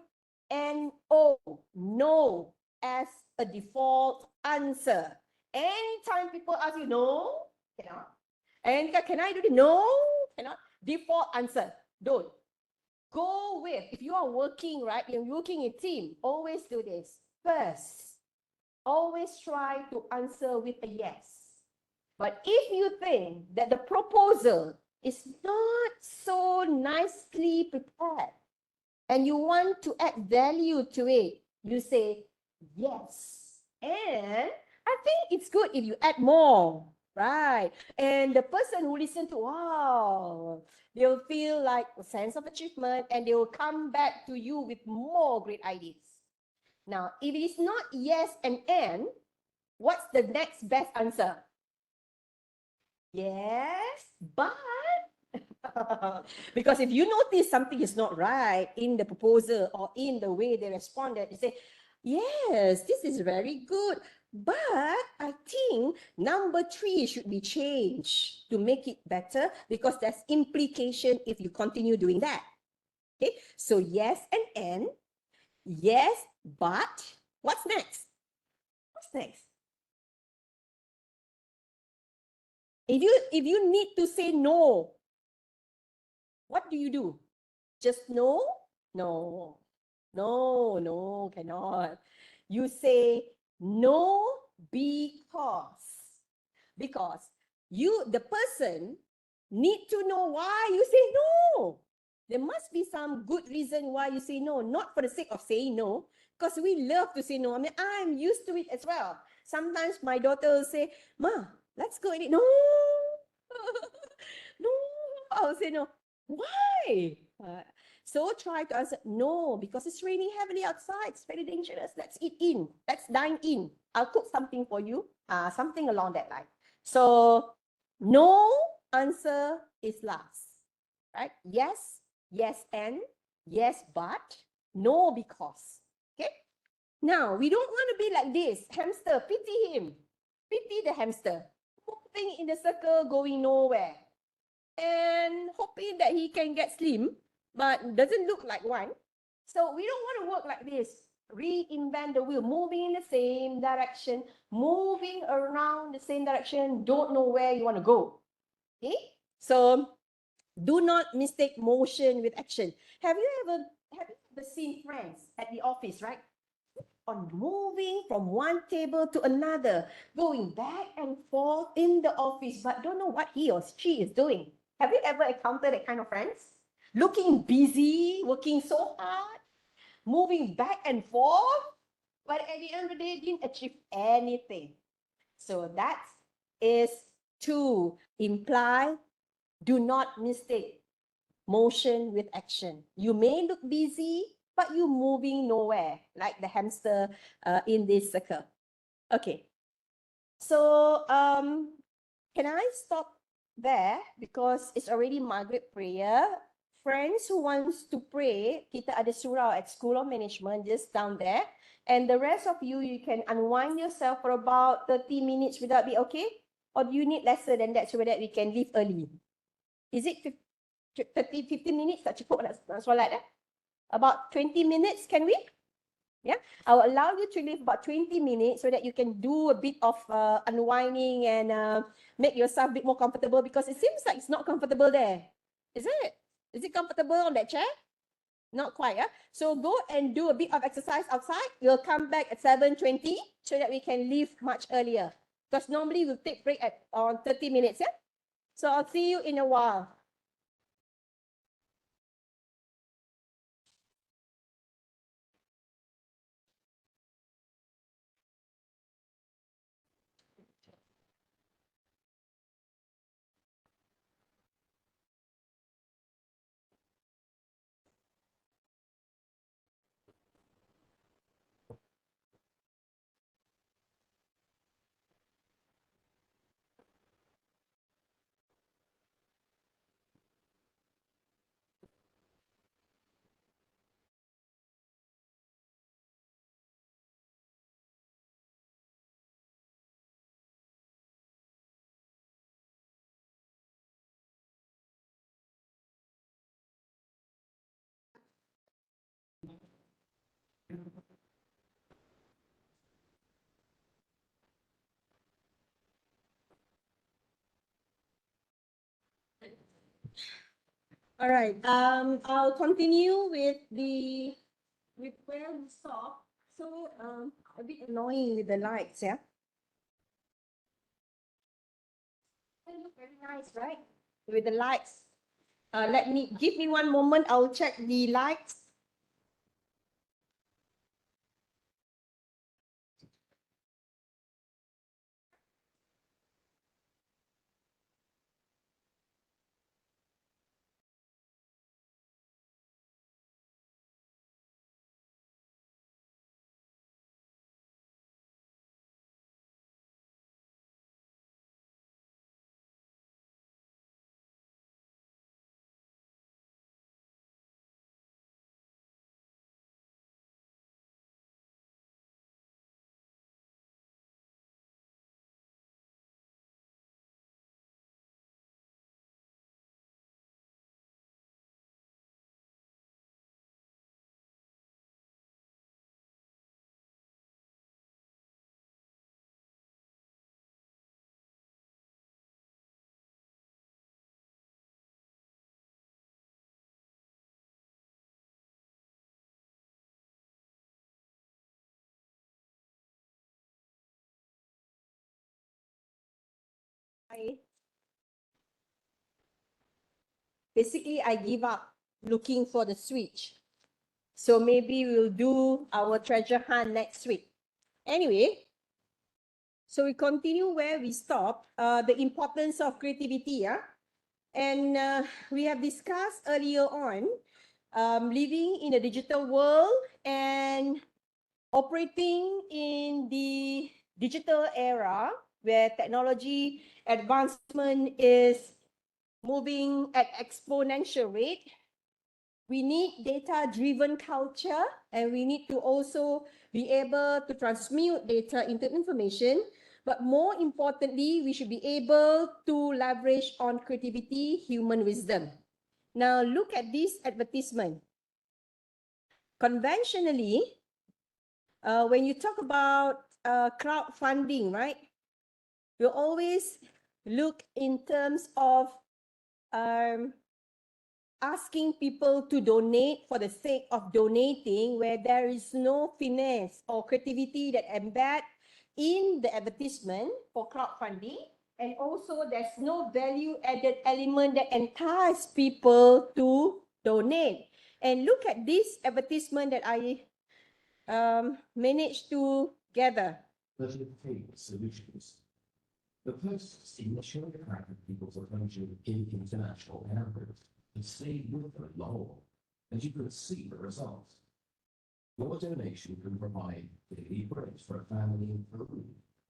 no as a default answer. Anytime people ask you, no, cannot. And can I do it? No, cannot. Default answer, don't. Go with, if you are working, right, you're working in team, always do this. First, always try to answer with a yes. But if you think that the proposal is not so nicely prepared and you want to add value to it, you say yes. And I think it's good if you add more, right? And the person who listens to, wow, they'll feel like a sense of achievement and they will come back to you with more great ideas. Now, if it is not yes and, what's the next best answer? Yes, but because if you notice something is not right in the proposal or in the way they responded, you say, Yes, this is very good. But I think number 3 should be changed to make it better because there's implication if you continue doing that. Okay, so yes and, yes, but what's next? What's next? If you need to say no, what do you do? Just no? No. No, no, cannot. You say no because. Because the person need to know why you say no. There must be some good reason why you say no, not for the sake of saying no, because we love to say no. I mean, I'm used to it as well. Sometimes my daughter will say, Ma, let's go and eat. No. No. I'll say no. Why? So try to answer, no, because it's raining heavily outside. It's very dangerous. Let's eat in. Let's dine in. I'll cook something for you. Something along that line. So no answer is last, right? Yes, yes and, yes but, no because. Okay? Now, we don't want to be like this. Hamster, pity him. Pity the hamster. Moving in the circle, going nowhere. And hoping that he can get slim, but doesn't look like one. So we don't want to work like this. Reinvent the wheel, moving in the same direction, moving around the same direction, don't know where you want to go. Okay? So do not mistake motion with action. Have you ever seen friends at the office, right? On moving from one table to another, going back and forth in the office, but don't know what he or she is doing. Have you ever encountered that kind of friends? Looking busy, working so hard, moving back and forth, but at the end of the day, didn't achieve anything. So that is to imply, do not mistake motion with action. You may look busy, but you're moving nowhere, like the hamster in this circle. Okay, so can I stop there because it's already Maghrib prayer. Friends who wants to pray, kita ada surau at School of Management just down there. And the rest of you, you can unwind yourself for about 30 minutes. Would that be okay? Or do you need lesser than that so that we can leave early? Is it 30, 15 minutes? Tak cukup nak solat eh? About 20 minutes, can we? Yeah, I will allow you to leave about 20 minutes so that you can do a bit of unwinding and make yourself a bit more comfortable because it seems like it's not comfortable there. Is it? Is it comfortable on that chair? Not quite, yeah? So go and do a bit of exercise outside. We'll come back at 7:20 so that we can leave much earlier. Because normally we'll take break at 30 minutes, yeah? So I'll see you in a while. All right. I'll continue with where we stop. So a bit annoying with the lights, yeah. They look very nice, right? With the lights. Give me one moment. I'll check the lights. I give up looking for the switch. So maybe we'll do our treasure hunt next week. Anyway, so we continue where we stopped, the importance of creativity. And we have discussed earlier on living in a digital world and operating in the digital era where technology advancement is moving at exponential rate. We need data-driven culture, and we need to also be able to transmute data into information. But more importantly, we should be able to leverage on creativity, human wisdom. Now, look at this advertisement. Conventionally, when you talk about crowdfunding, right, you always look in terms of asking people to donate for the sake of donating, where there is no finesse or creativity that embed in the advertisement for crowdfunding. And also there's no value added element that entice people to donate. And look at this advertisement that I managed to gather. Solutions. The posts initially attracted people's attention in international areas and stayed with them long, and you could see the results. Your donation can provide daily bread for a family in Peru,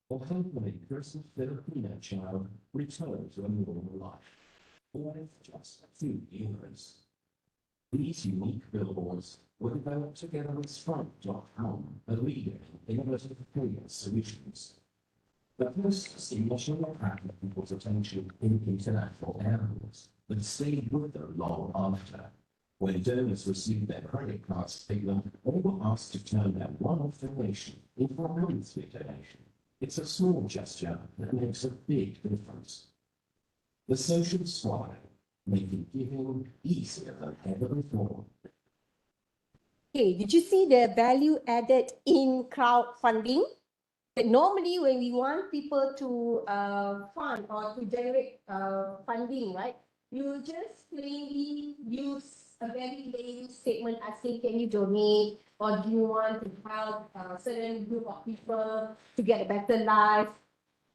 or help a Christmas Filipino child return to a normal life, or with just a few euros. These unique billboards were developed together with Stripe.com, a leader in innovative payment solutions. The posts initially attracted people's attention in international areas, but stayed with them long after. When donors received their credit card statement, they were asked to turn their one-off donation into a monthly donation. It's a small gesture that makes a big difference. The social swag, making giving easier than ever before. Okay, did you see the value added in crowdfunding? That normally when we want people to fund or to generate funding, right? You just plainly use a very lame statement asking, can you donate? Or do you want to help a certain group of people to get a better life?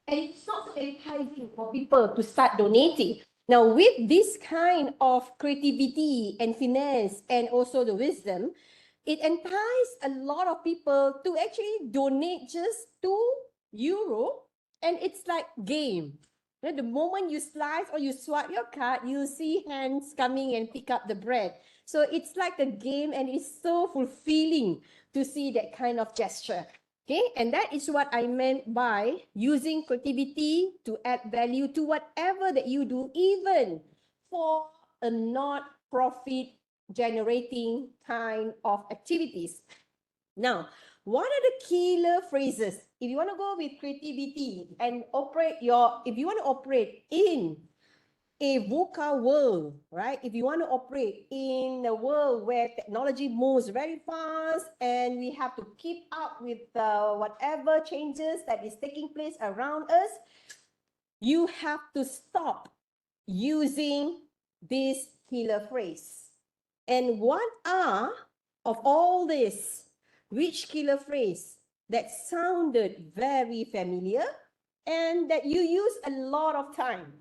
And it's not so enticing for people to start donating. Now, with this kind of creativity and finesse and also the wisdom, it entices a lot of people to actually donate just €2, and it's like game. The moment you slice or you swipe your card, you see hands coming and pick up the bread. So it's like a game, and it's so fulfilling to see that kind of gesture. Okay, and that is what I meant by using creativity to add value to whatever that you do, even for a not profit generating kind of activities. Now, what are the killer phrases? If you want to go with creativity and if you want to operate in a VUCA world, right? If you want to operate in a world where technology moves very fast and we have to keep up with whatever changes that is taking place around us, you have to stop using this killer phrase. And what are, of all this, which killer phrase that sounded very familiar and that you use a lot of time?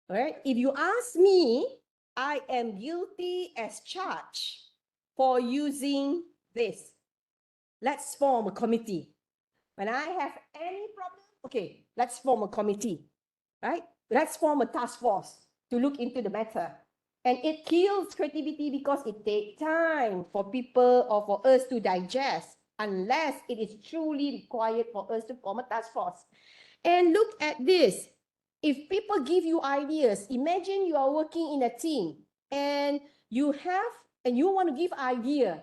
All right. If you ask me, I am guilty as charged for using this. Let's form a committee. When I have any problem, okay, let's form a committee, right? Let's form a task force to look into the matter. And it kills creativity because it takes time for people or for us to digest unless it is truly required for us to form a task force. And look at this. If people give you ideas, imagine you are working in a team and you want to give idea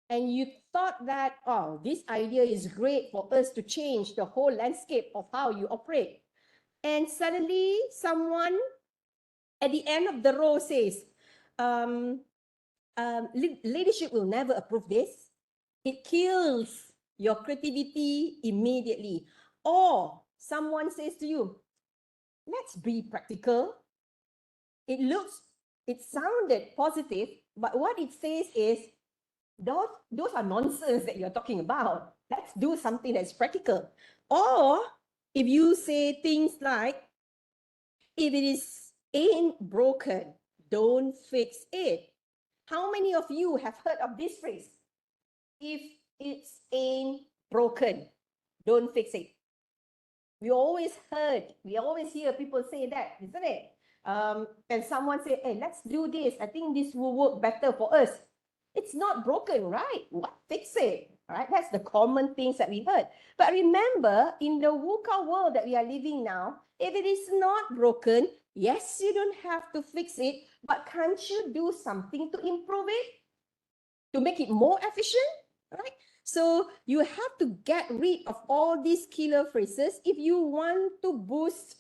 and you thought that, oh, this idea is great for us to change the whole landscape of how you operate. And suddenly someone at the end of the row says, leadership will never approve this. It kills your creativity immediately. Or someone says to you, let's be practical. It sounded positive, but what it says is, those are nonsense that you're talking about. Let's do something that's practical. Or if you say things like, if it ain't broken, don't fix it. How many of you have heard of this phrase? If it's ain't broken, don't fix it. We always hear people say that, isn't it? And someone say, hey, let's do this. I think this will work better for us. It's not broken, right? What? Fix it, right? That's the common things that we heard. But remember, in the VUCA world that we are living now, if it is not broken, yes, you don't have to fix it, but can't you do something to improve it? To make it more efficient, right? So you have to get rid of all these killer phrases if you want to boost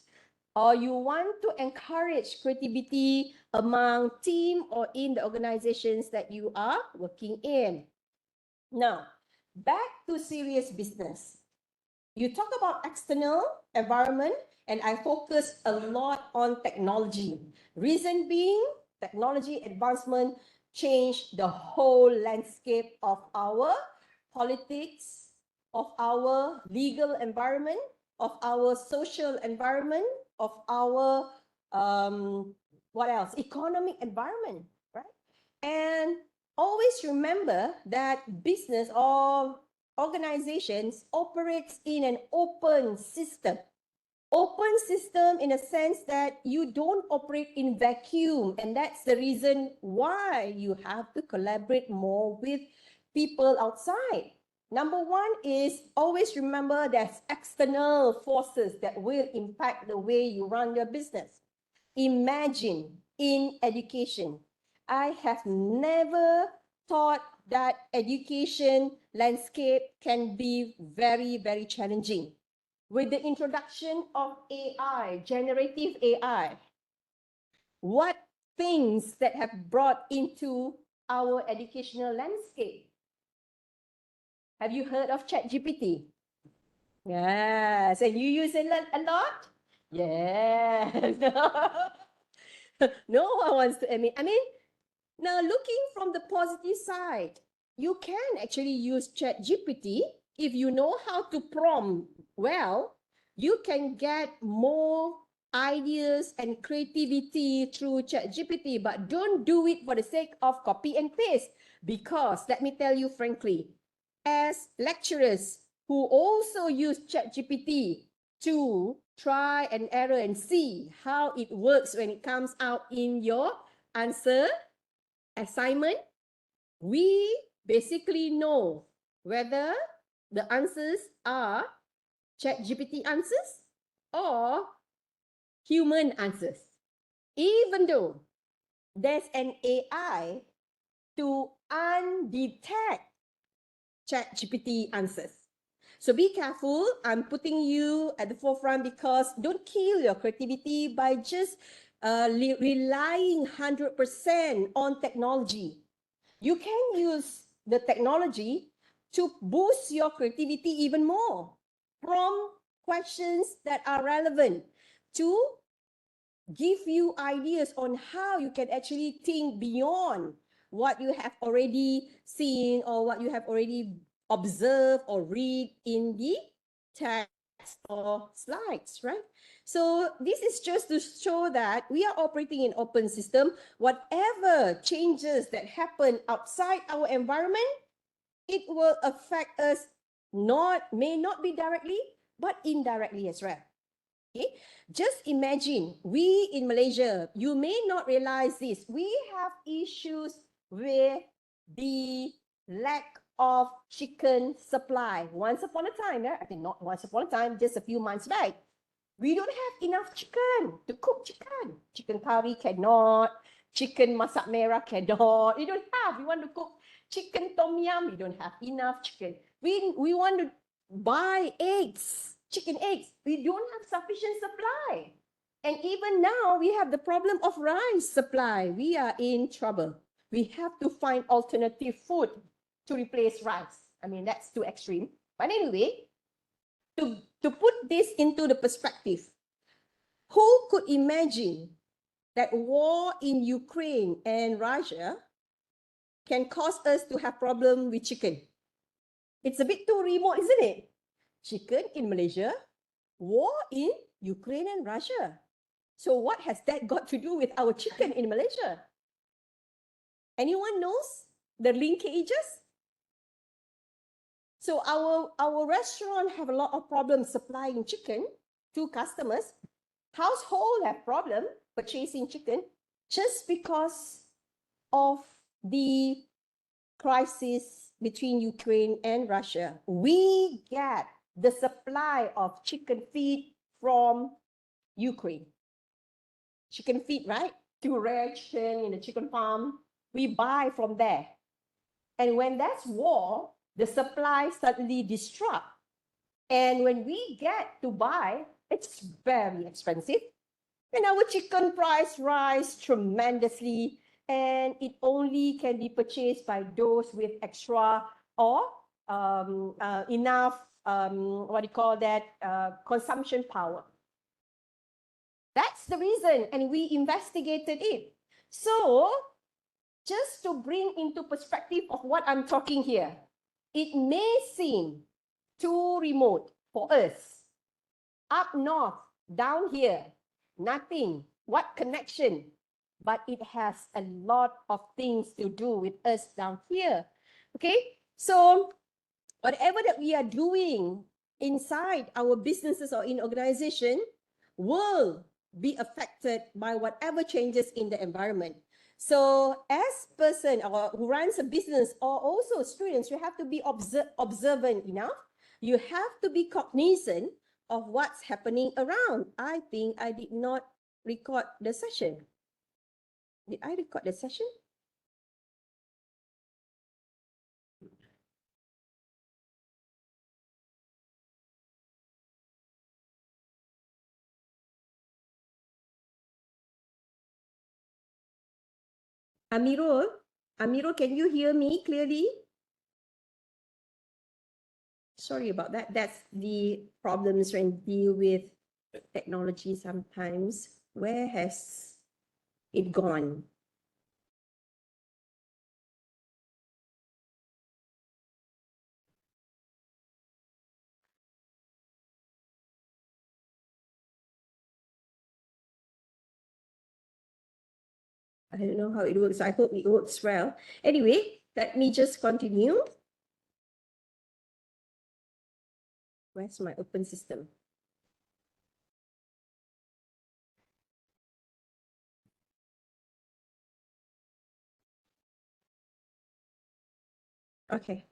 or you want to encourage creativity among team or in the organizations that you are working in. Now, back to serious business. You talk about external environment, and I focus a lot on technology. Reason being, technology advancement changed the whole landscape of our politics, of our legal environment, of our social environment, of our what else? Economic environment, right? And always remember that business or organizations operates in an open system. Open system in a sense that you don't operate in vacuum, and that's the reason why you have to collaborate more with people outside. Number one is always remember there's external forces that will impact the way you run your business. Imagine in education, I have never thought that education landscape can be very, very challenging. With the introduction of AI, generative AI, what things that have brought into our educational landscape? Have you heard of ChatGPT? Yes, and you use it a lot? Yes. No one wants to admit. I mean, now looking from the positive side, you can actually use ChatGPT if you know how to prompt well. You can get more ideas and creativity through ChatGPT, but don't do it for the sake of copy and paste. Because let me tell you frankly, as lecturers who also use ChatGPT to try and error and see how it works when it comes out in your answer assignment, we basically know whether the answers are ChatGPT answers or human answers. Even though there's an AI to undetect ChatGPT answers. So be careful. I'm putting you at the forefront because don't kill your creativity by just relying 100% on technology. You can use the technology to boost your creativity even more. From questions that are relevant to give you ideas on how you can actually think beyond what you have already seen or what you have already observed or read in the text or slides, right? So this is just to show that we are operating in open system. Whatever changes that happen outside our environment, it will affect us may not be directly, but indirectly as well. Okay, just imagine we in Malaysia, you may not realize this. We have issues with the lack of chicken supply. Once upon a time, I think not once upon a time, just a few months back, we don't have enough chicken to cook chicken. Chicken curry cannot, chicken masak merah cannot. We don't have. We want to cook chicken tom yum, we don't have enough chicken. We want to buy eggs. Chicken eggs, we don't have sufficient supply. And even now, we have the problem of rice supply. We are in trouble. We have to find alternative food to replace rice. I mean, that's too extreme. But anyway, to put this into the perspective, Who could imagine that war in Ukraine and Russia can cause us to have problem with chicken? It's a bit too remote, isn't it? Chicken in Malaysia, war in Ukraine and Russia. So what has that got to do with our chicken in Malaysia? Anyone knows the linkages? So our restaurant have a lot of problems supplying chicken to customers. Household have problem purchasing chicken just because of the crisis between Ukraine and Russia. We get the supply of chicken feed from Ukraine. Chicken feed, right? To rear chicken in the chicken farm. We buy from there. And when that's war, the supply suddenly disrupt. And when we get to buy, it's very expensive. And our chicken price rise tremendously. And it only can be purchased by those with extra or enough, consumption power. That's the reason, and we investigated it. So, just to bring into perspective of what I'm talking here, it may seem too remote for us. Up north, down here, nothing. What connection? But it has a lot of things to do with us down here. Okay, so whatever that we are doing inside our businesses or in organization will be affected by whatever changes in the environment. So as person or who runs a business or also students, you have to be observant enough. You have to be cognizant of what's happening around. I think I did not record the session. Did I record the session? Amirul, can you hear me clearly? Sorry about that. That's the problems when deal with technology sometimes. Where has it gone? I don't know how it works. I hope it works well. Anyway, let me just continue. Where's my open system? Okay.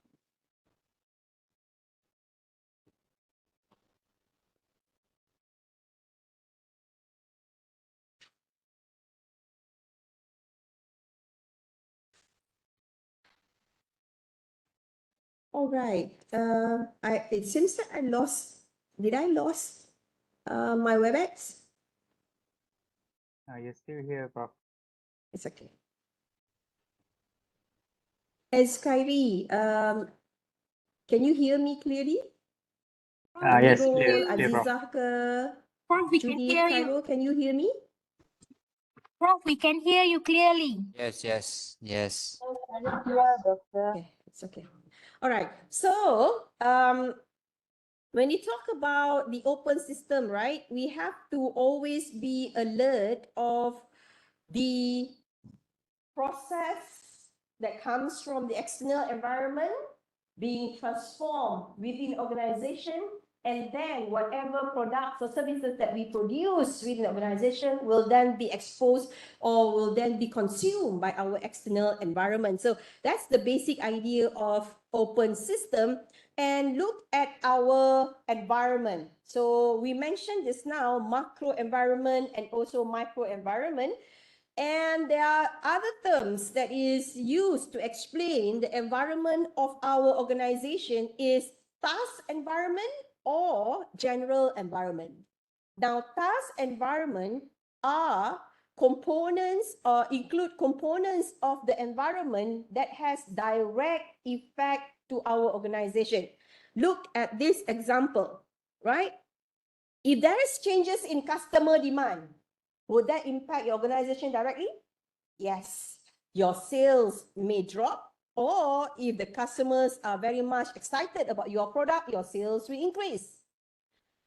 All right. It seems that I lost. Did I lost my WebEx? You're still here, Prof. It's okay. As Kyrie, can you hear me clearly? Yes, Amirul, clear, Prof. Azizah ke, Prof, we can Judith, hear you. Khairul, can you hear me? Prof, we can hear you clearly. Yes. Okay, it's okay. All right. So, when you talk about the open system, right, we have to always be alert of the process that comes from the external environment being transformed within organization, and then whatever products or services that we produce within the organization will then be exposed or will then be consumed by our external environment. So that's the basic idea of open system. And look at our environment. So we mentioned just now macro environment and also micro environment. And there are other terms that is used to explain the environment of our organization is task environment or general environment. Now, task environment are components or include components of the environment that has direct effect to our organization. Look at this example, right? If there is changes in customer demand, would that impact your organization directly? Yes. Your sales may drop, or if the customers are very much excited about your product, your sales will increase.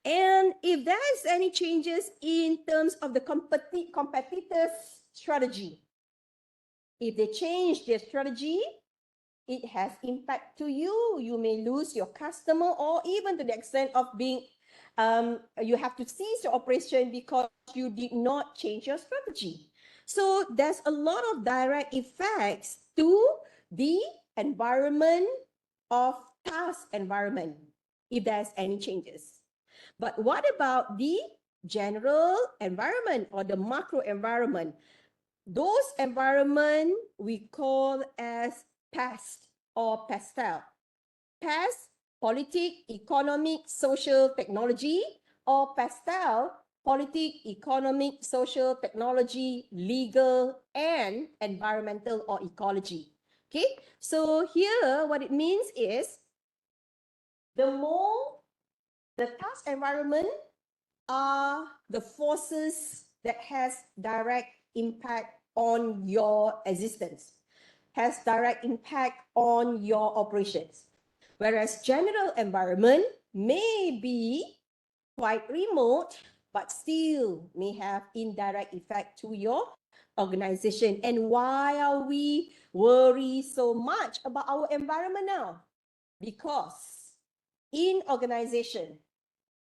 And if there is any changes in terms of the competitors' strategy, if they change their strategy, it has impact to you. You may lose your customer, or even to the extent of being, you have to cease your operation because you did not change your strategy. So there's a lot of direct effects to the environment of task environment if there's any changes. But what about the general environment or the macro environment? Those environment we call as PAST or PASTEL. PAST, politic, economic, social, technology, or PASTEL, politic, economic, social, technology, legal, and environmental or ecology. Okay, so here what it means is the more the task environment are the forces that has direct impact on your existence, has direct impact on your operations. Whereas general environment may be quite remote, but still may have indirect effect to your organization. And why are we worried so much about our environment now? Because in organization,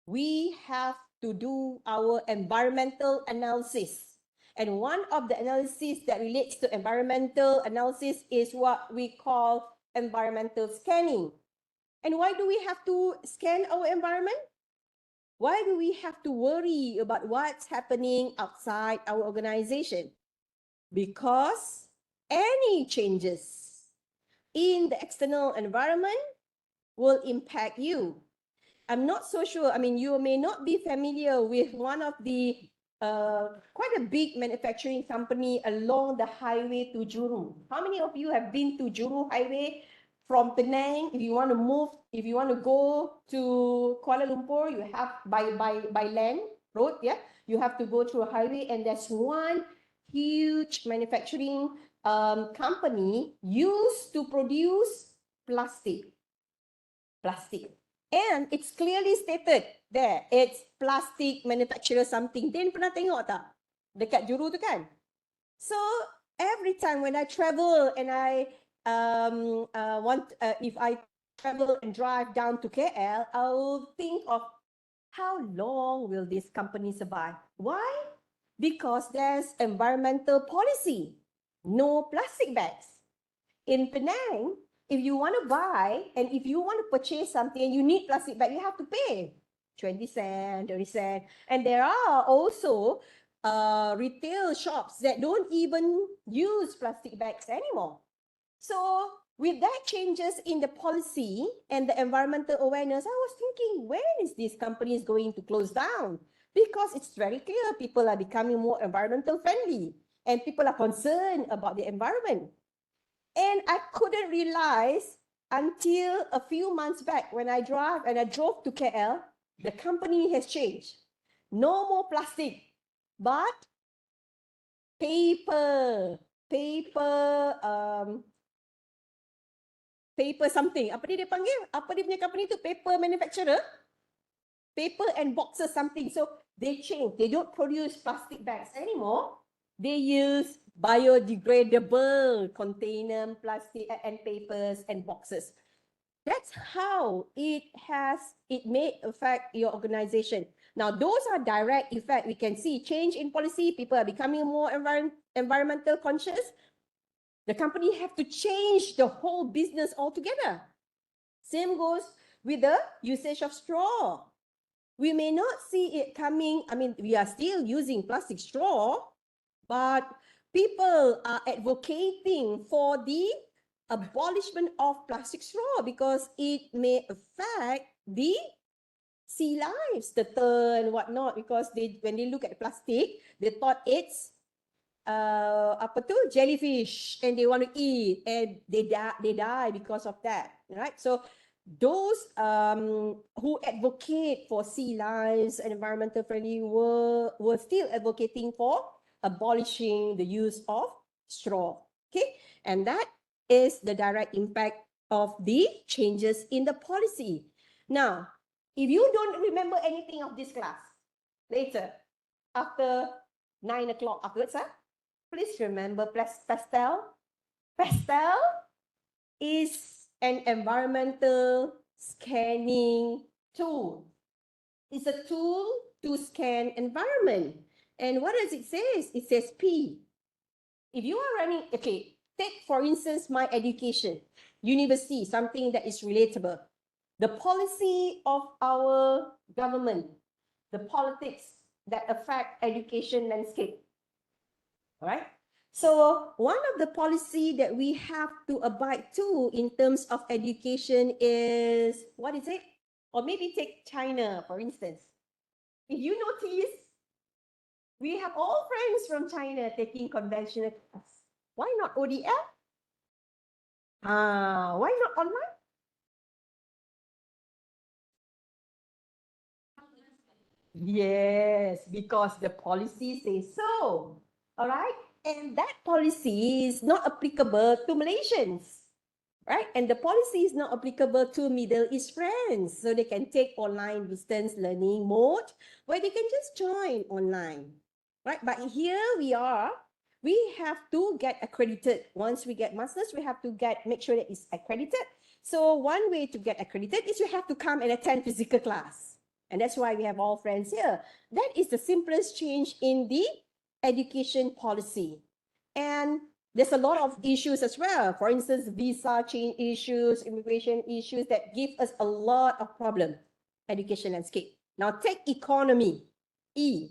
we have to do our environmental analysis. And one of the analyses that relates to environmental analysis is what we call environmental scanning. And why do we have to scan our environment? Why do we have to worry about what's happening outside our organization? Because any changes in the external environment will impact you. I'm not so sure. I mean, you may not be familiar with one of the quite a big manufacturing company along the highway to Juru. How many of you have been to Juru Highway from Penang? If you want to move, if you want to go to Kuala Lumpur, you have by land road, yeah, you have to go through a highway, and there's one huge manufacturing company used to produce plastic. And it's clearly stated there, it's plastic manufacturer something. Din pernah tengok tak? Dekat Juru tu kan? So every time when I travel and I if I travel and drive down to KL, I will think of how long will this company survive? Why? Because there's environmental policy. No plastic bags. In Penang, if you want to buy and if you want to purchase something and you need plastic bag, you have to pay 20 cents, 30 cents. And there are also retail shops that don't even use plastic bags anymore. So with that changes in the policy and the environmental awareness, I was thinking, when is this company is going to close down? Because it's very clear people are becoming more environmental friendly and people are concerned about the environment. And I couldn't realize until a few months back when I drove to KL, the company has changed. No more plastic, but paper something. Apa dia panggil? Apa dia punya company tu? Paper manufacturer? Paper and boxes something. So they changed. They don't produce plastic bags anymore. They use biodegradable container, plastic and papers and boxes. That's how it may affect your organization. Now, those are direct effect. We can see change in policy. People are becoming more environmental conscious. The company have to change the whole business altogether. Same goes with the usage of straw. We may not see it coming. I mean, we are still using plastic straw, but people are advocating for the abolishment of plastic straw because it may affect the sea lives, the turtle and whatnot, because when they look at plastic, they thought it's jellyfish, and they want to eat, and they die because of that, right? So those who advocate for sea lives and environmental friendly were still advocating for abolishing the use of straw. Okay, and that is the direct impact of the changes in the policy. Now, if you don't remember anything of this class later, after 9 o'clock afterwards, please remember pastel. Pastel is an environmental scanning tool. It's a tool to scan environment. And what does it say? It says P. If you are running, okay, take for instance my education, university, something that is relatable. The policy of our government, the politics that affect education landscape. All right. So one of the policy that we have to abide to in terms of education is, what is it? Or maybe take China, for instance. If you notice, we have all friends from China taking conventional class. Why not ODL? Why not online? Yes, because the policy says so. All right. And that policy is not applicable to Malaysians. Right? And the policy is not applicable to Middle East friends. So they can take online distance learning mode where they can just join online. Right? But here we have to get accredited. Once we get masters, we have to make sure that it's accredited. So one way to get accredited is you have to come and attend physical class. And that's why we have all friends here. That is the simplest change in the education policy. And there's a lot of issues as well. For instance, visa change issues, immigration issues that give us a lot of problem. Education landscape. Now take economy, E.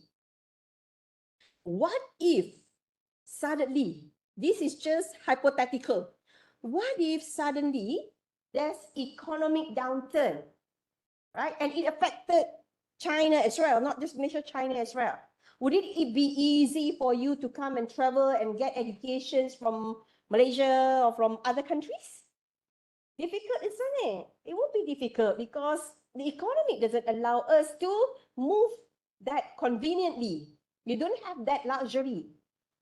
What if suddenly, this is just hypothetical, what if suddenly there's economic downturn, right? And it affected China as well, not just Malaysia, China as well. Would it be easy for you to come and travel and get educations from Malaysia or from other countries? Difficult, isn't it? It would be difficult because the economy doesn't allow us to move that conveniently. You don't have that luxury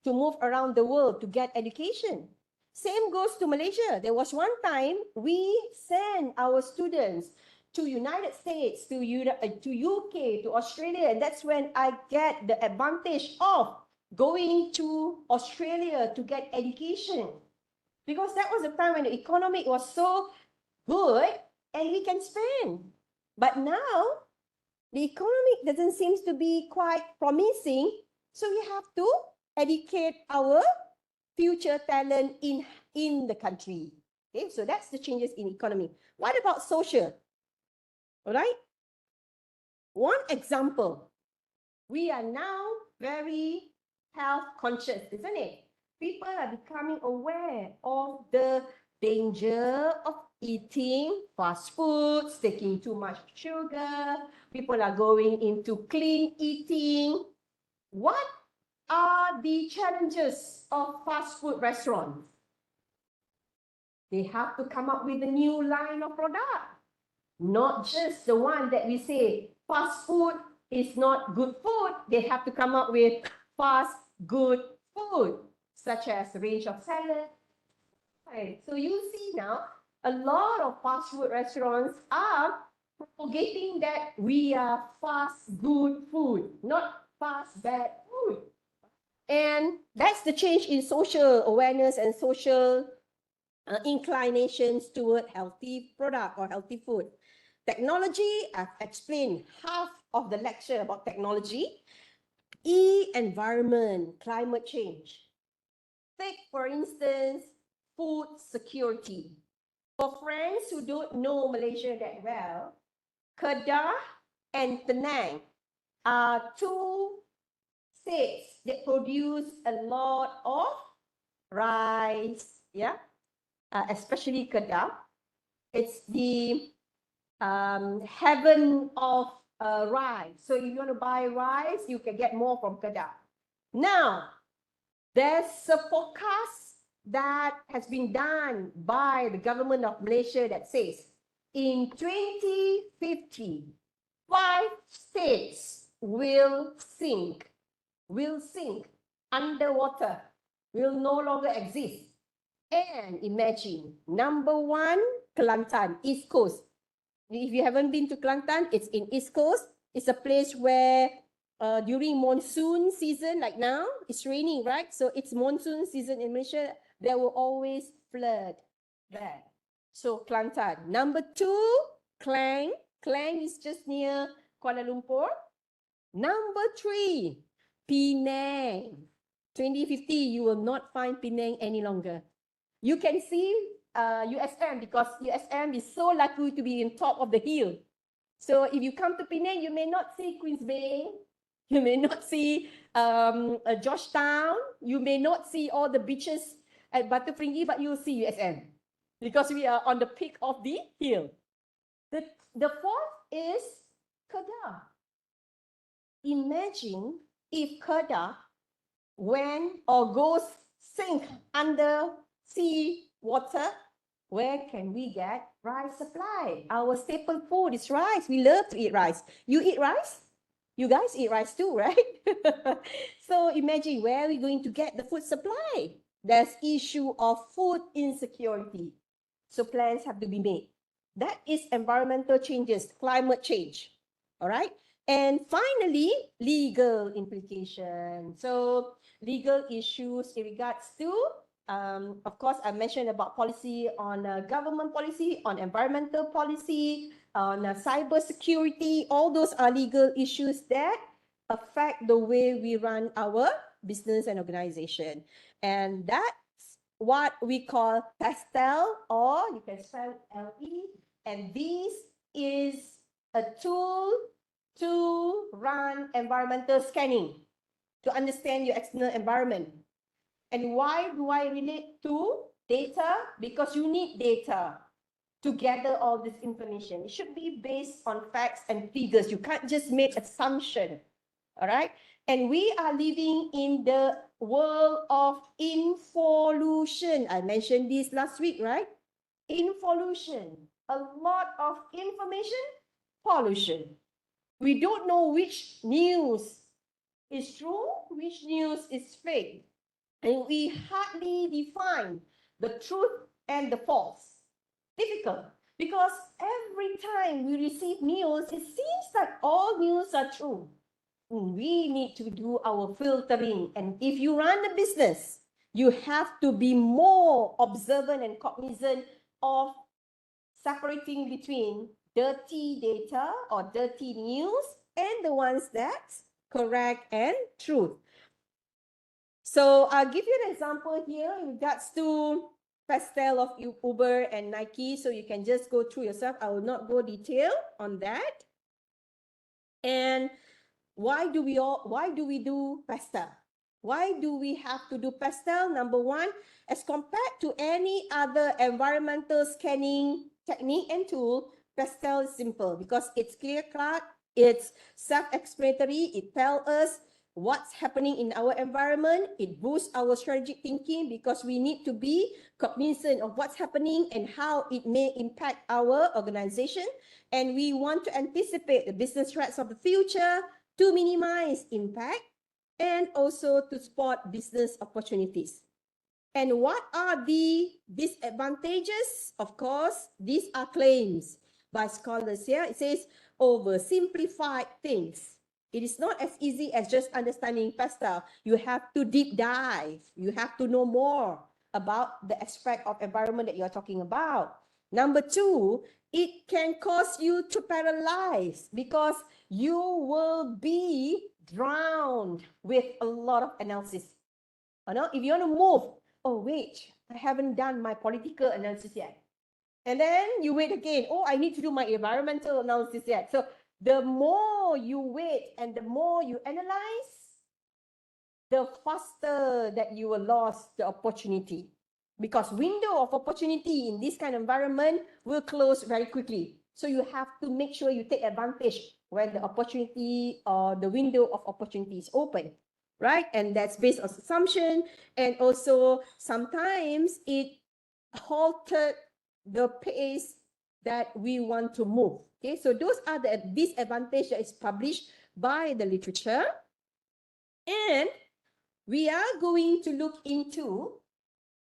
to move around the world to get education. Same goes to Malaysia. There was one time we sent our students to United States, to UK, to Australia. And that's when I get the advantage of going to Australia to get education. Because that was the time when the economy was so good and we can spend. But now, the economy doesn't seem to be quite promising. So we have to educate our future talent in the country. Okay, so that's the changes in economy. What about social? All right. One example, we are now very health conscious, isn't it? People are becoming aware of the danger of eating fast foods, taking too much sugar. People are going into clean eating. What are the challenges of fast food restaurants? They have to come up with a new line of product. Not just the one that we say fast food is not good food. They have to come up with fast good food, such as the range of salad. Right. So you see now, a lot of fast food restaurants are propagating that we are fast good food, not fast bad food. And that's the change in social awareness and social inclinations toward healthy product or healthy food. Technology, I've explained half of the lecture about technology. E, environment, climate change. Take, for instance, food security. For friends who don't know Malaysia that well, Kedah and Penang are two states that produce a lot of rice, yeah, especially Kedah. It's the heaven of rice. So if you want to buy rice, you can get more from Kedah. Now, there's a forecast that has been done by the government of Malaysia that says in 2050, 5 states will sink underwater, will no longer exist. And imagine, number one, Kelantan, East Coast. If you haven't been to Kelantan, it's in East Coast. It's a place where during monsoon season, like now, it's raining, right? So it's monsoon season in Malaysia, there will always flood there. So Kelantan. Number two, Klang. Klang is just near Kuala Lumpur. Number three, Penang. 2050, you will not find Penang any longer. You can see USM because USM is so lucky to be on top of the hill. So if you come to Penang, you may not see Queens Bay, you may not see Georgetown, you may not see all the beaches at Butterfringi, but you will see USM because we are on the peak of the hill. The fourth is Kedah. Imagine if Kedah went or goes sink under sea water, where can we get rice supply? Our staple food is rice. We love to eat rice. You eat rice? You guys eat rice too, right? So imagine where are we going to get the food supply? There's issue of food insecurity. So plans have to be made. That is environmental changes, climate change. All right. And finally, legal implication. So legal issues in regards to, of course, I mentioned about policy on government policy, on environmental policy, on cyber security. All those are legal issues that affect the way we run our business and organization. And that's what we call PASTEL, or you can spell LE. And this is a tool to run environmental scanning, to understand your external environment. And why do I relate to data? Because you need data to gather all this information. It should be based on facts and figures. You can't just make assumption, all right? And we are living in the world of involution. I mentioned this last week, right? Involution, a lot of information, pollution. We don't know which news is true, which news is fake. And we hardly define the truth and the false. Difficult, because every time we receive news, it seems like all news are true. We need to do our filtering. And if you run a business, you have to be more observant and cognizant of separating between dirty data or dirty news and the ones that's correct and truth. So I'll give you an example here in regards to PASTEL of Uber and Nike. So you can just go through yourself. I will not go detail on that. And why do we do PASTEL? Why do we have to do PASTEL? Number one, as compared to any other environmental scanning technique and tool, PASTEL is simple because it's clear-cut, it's self-explanatory, it tells us what's happening in our environment, it boosts our strategic thinking because we need to be cognizant of what's happening and how it may impact our organization. And we want to anticipate the business threats of the future to minimize impact and also to spot business opportunities. And what are the disadvantages? Of course, these are claims by scholars here. It says oversimplified things. It is not as easy as just understanding PASTEL. You have to deep dive. You have to know more about the aspect of environment that you're talking about. Number two, it can cause you to paralyze because you will be drowned with a lot of analysis. If you want to move, oh wait, I haven't done my political analysis yet. And then you wait again, oh, I need to do my environmental analysis yet. So the more you wait and the more you analyze, the faster that you will lose the opportunity. Because window of opportunity in this kind of environment will close very quickly. So you have to make sure you take advantage when the opportunity or the window of opportunity is open, right? And that's based on assumption. And also sometimes it halted the pace that we want to move. Okay, so those are the disadvantages that is published by the literature. And we are going to look into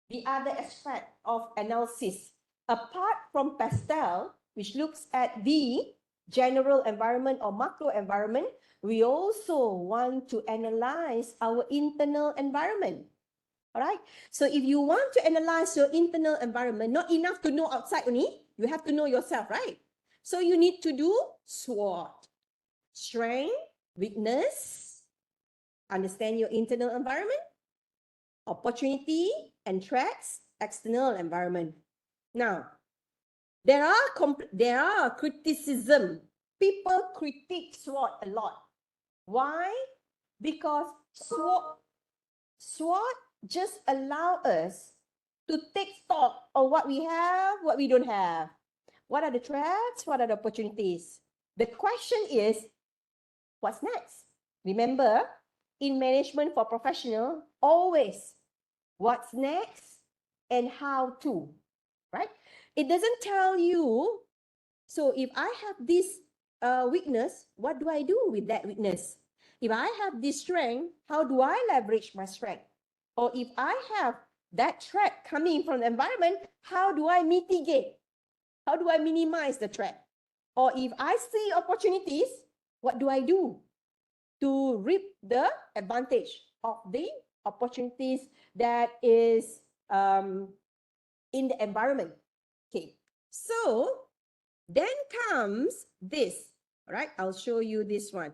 the other aspect of analysis. Apart from pastel, which looks at the general environment or macro environment, we also want to analyze our internal environment. All right. So if you want to analyze your internal environment, not enough to know outside only, you have to know yourself, right? So you need to do SWOT, strength, weakness, understand your internal environment, opportunity and threats, external environment. Now, there are criticism. People critique SWOT a lot. Why? Because SWOT just allow us to take stock of what we have, what we don't have. What are the threats? What are the opportunities? The question is, what's next? Remember, in management for professional, always what's next and how to, right? It doesn't tell you, so if I have this weakness, what do I do with that weakness? If I have this strength, how do I leverage my strength? Or if I have that threat coming from the environment, how do I mitigate? How do I minimize the threat? Or if I see opportunities, what do I do to reap the advantage of the opportunities that is in the environment? Okay, so then comes this. All right, I'll show you this one.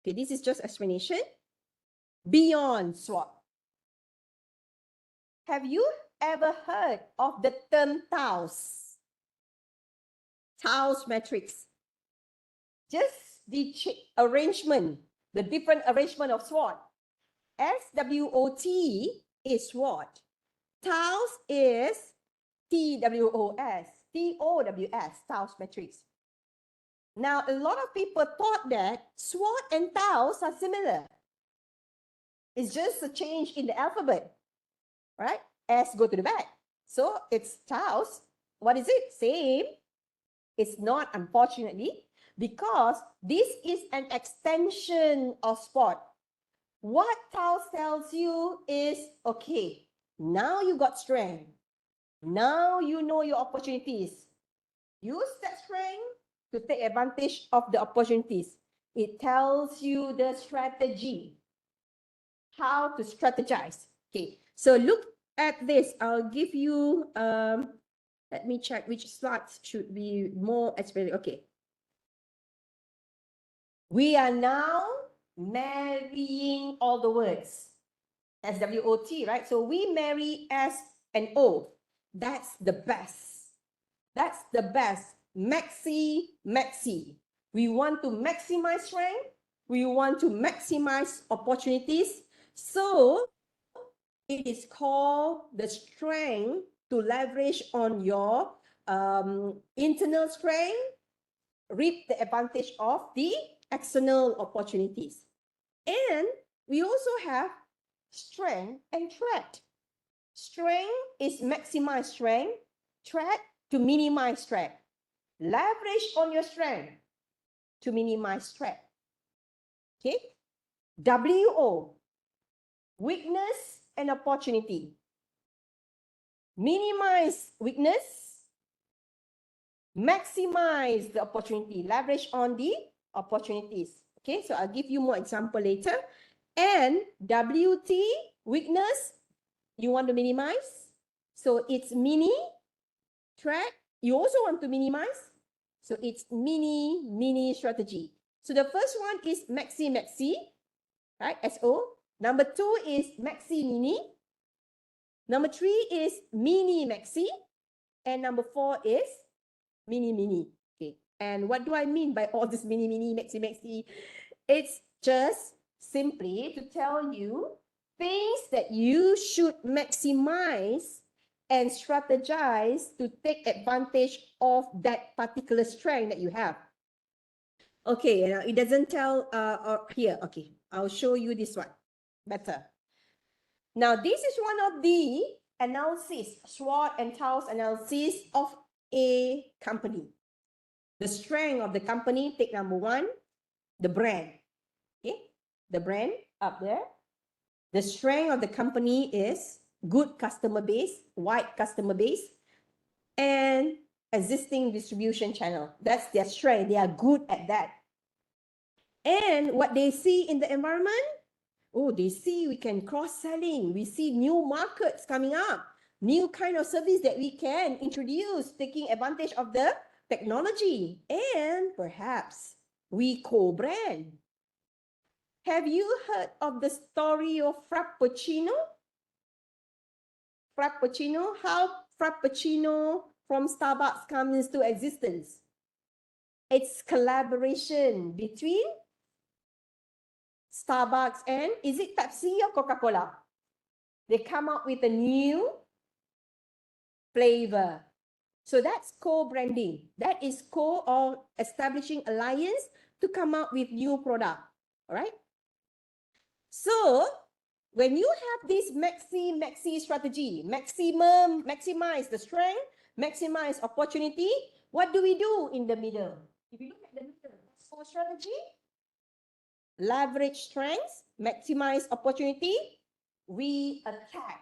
Okay, this is just explanation. Beyond SWOT. Have you ever heard of the term TAOS? TAOS matrix. Just the arrangement, the different arrangement of SWOT. SWOT is SWOT. TAOS is TWOS. TOWS, TAOS matrix. Now, a lot of people thought that SWOT and TAOS are similar. It's just a change in the alphabet, right? S go to the back. So it's TAOS. What is it? Same. It's not, unfortunately, because this is an extension of SWOT. What TAOS tells you is, okay, now you got strength. Now you know your opportunities. Use that strength to take advantage of the opportunities. It tells you the strategy, how to strategize. Okay, so look at this. I'll give you, let me check which slides should be more explained. Okay. We are now marrying all the words. SWOT, right? So we marry S and O. That's the best. That's the best. Maxi. We want to maximize strength. We want to maximize opportunities. So it is called the strength to leverage on your internal strength, reap the advantage of the external opportunities. And we also have strength and threat. Strength is maximize strength, threat to minimize threat. Leverage on your strength to minimize threat. Okay? WO, weakness and opportunity. Minimize weakness, maximize the opportunity, leverage on the opportunities. Okay, so I'll give you more example later. And WT, weakness, you want to minimize. So it's mini, threat, you also want to minimize. So it's mini strategy. So the first one is maxi, right? SO. Number 2 is maxi mini. Number 3 is mini maxi. And number 4 is mini. Okay. And what do I mean by all this mini, maxi? It's just simply to tell you things that you should maximize and strategize to take advantage of that particular strength that you have. Okay, now it doesn't tell here. Okay, I'll show you this one better. Now, this is one of the analysis, SWOT and TAOS analysis of a company. The strength of the company, take number one, the brand. Okay, the brand up there. The strength of the company is good customer base, wide customer base, and existing distribution channel. That's their strength. They are good at that. And what they see in the environment, oh, they see we can cross-selling. We see new markets coming up, new kind of service that we can introduce, taking advantage of the technology. And perhaps we co-brand. Have you heard of the story of Frappuccino? Frappuccino, how Frappuccino from Starbucks comes into existence? It's collaboration between Starbucks and, is it Pepsi or Coca-Cola? They come up with a new flavor. So that's co-branding. That is or establishing alliance to come up with new product. All right. So when you have this maxi strategy, maximize the strength, maximize opportunity, what do we do in the middle? If you look at the middle, what's our strategy? Leverage strengths, maximize opportunity, we attack.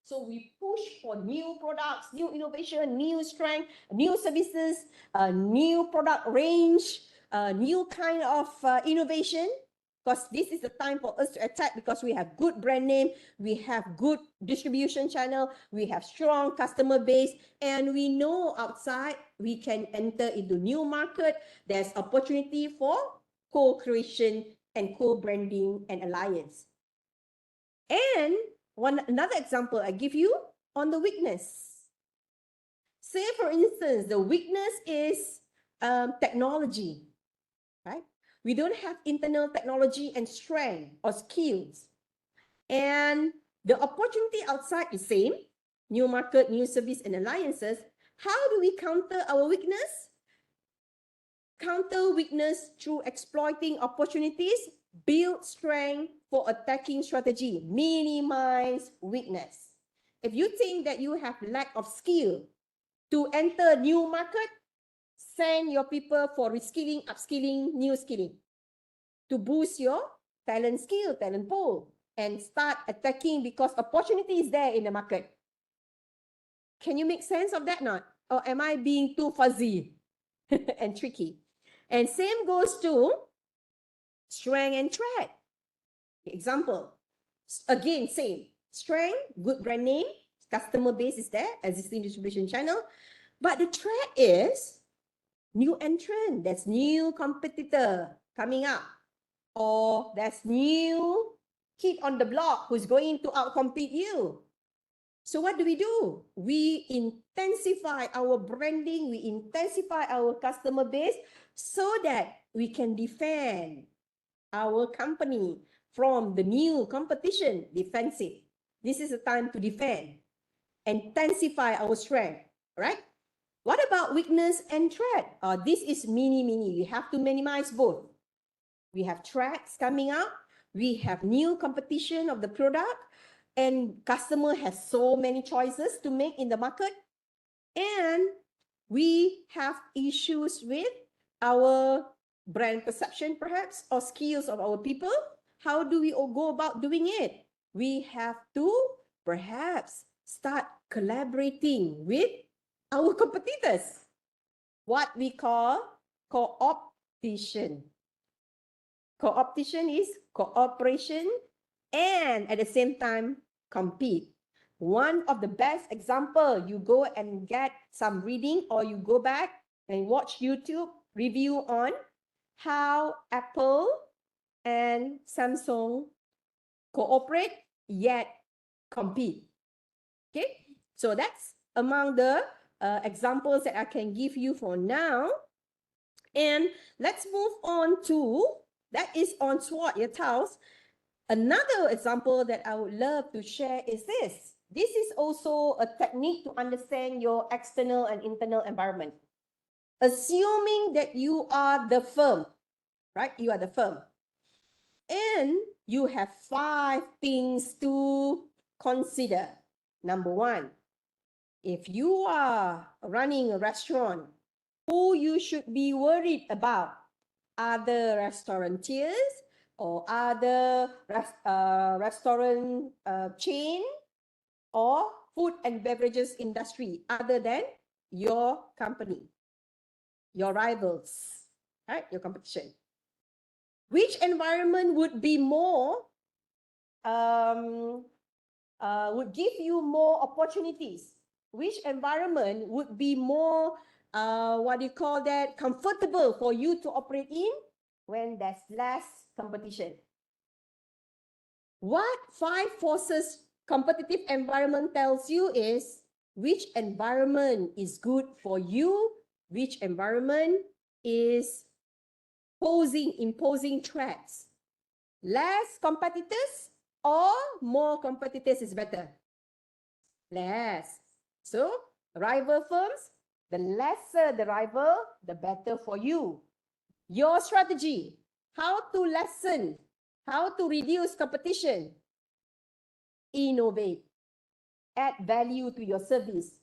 So we push for new products, new innovation, new strength, new services, new product range, new kind of innovation. Because this is the time for us to attack, because we have good brand name, we have good distribution channel, we have strong customer base, and we know outside we can enter into new market. There's opportunity for co-creation and co-branding and alliance. And another example I give you on the weakness. Say for instance, the weakness is technology, right? We don't have internal technology and strength or skills. And the opportunity outside is same, new market, new service and alliances. How do we counter our weakness? Counter weakness through exploiting opportunities, build strength for attacking strategy, minimize weakness. If you think that you have lack of skill to enter new market, send your people for reskilling, upskilling, new skilling to boost your talent skill, talent pool, and start attacking because opportunity is there in the market. Can you make sense of that not? Or am I being too fuzzy and tricky? And same goes to strength and threat. Example, again, same. Strength, good brand name, customer base is there, existing distribution channel. But the threat is new entrant, there's new competitor coming up. Or there's new kid on the block who's going to outcompete you. So what do? We intensify our branding, we intensify our customer base so that we can defend our company from the new competition, defensive. This is the time to defend, intensify our strength, right? What about weakness and threat? This is mini. We have to minimize both. We have threats coming up. We have new competition of the product, and customer has so many choices to make in the market. And we have issues with our brand perception, perhaps, or skills of our people. How do we all go about doing it? We have to perhaps start collaborating with our competitors, what we call co-opetition. Co-opetition is cooperation and at the same time compete. One of the best example, you go and get some reading or you go back and watch YouTube review on how Apple and Samsung cooperate yet compete. Okay, so that's among the examples that I can give you for now. And let's move on to, that is on SWOT, your tiles. Another example that I would love to share is this. This is also a technique to understand your external and internal environment. Assuming that you are the firm, right? You are the firm. And you have 5 things to consider. Number 1, If you are running a restaurant, who you should be worried about? Other restaurateurs or other restaurant chain or food and beverages industry other than your company, your rivals, right? Your competition. Which environment would be more, would give you more opportunities? Which environment would be more, what do you call that, comfortable for you to operate in when there's less competition? What 5 forces competitive environment tells you is which environment is good for you, which environment is imposing threats. Less competitors or more competitors is better? Less. So, rival firms, the lesser the rival, the better for you. Your strategy, how to lessen, how to reduce competition? Innovate, add value to your service,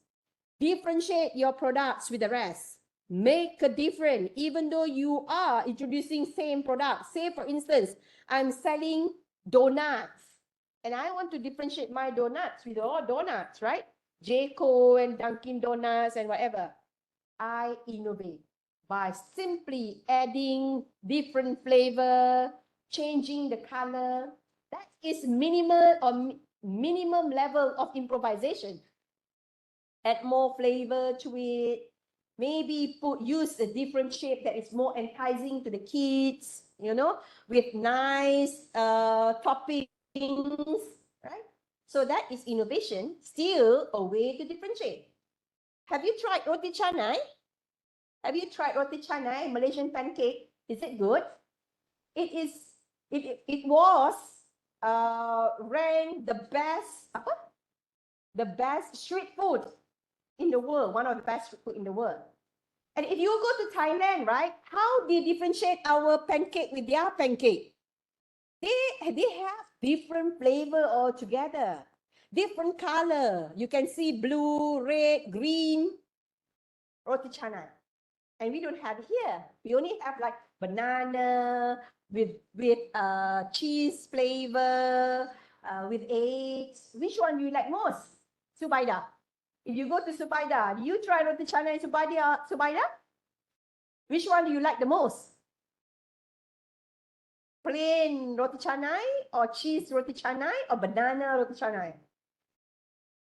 differentiate your products with the rest, make a difference even though you are introducing same product. Say for instance, I'm selling donuts and I want to differentiate my donuts with all donuts, right? J.Co and Dunkin' Donuts and whatever. I innovate by simply adding different flavor, changing the color. That is minimal or minimum level of improvisation. Add more flavor to it. Maybe use a different shape that is more enticing to the kids, you know, with nice toppings, right? So that is innovation, still a way to differentiate. Have you tried roti canai? Have you tried roti canai, Malaysian pancake? Is it good? It was ranked the best street food in the world, one of the best street food in the world. And if you go to Thailand, right, how they differentiate our pancake with their pancake? They have different flavor altogether, different color. You can see blue, red, green, roti canai. And we don't have it here. We only have like banana with cheese flavor, with eggs. Which one do you like most? Subaida. If you go to Subaida, do you try roti canai in Subaida? Which one do you like the most? Plain roti canai or cheese roti canai or banana roti canai?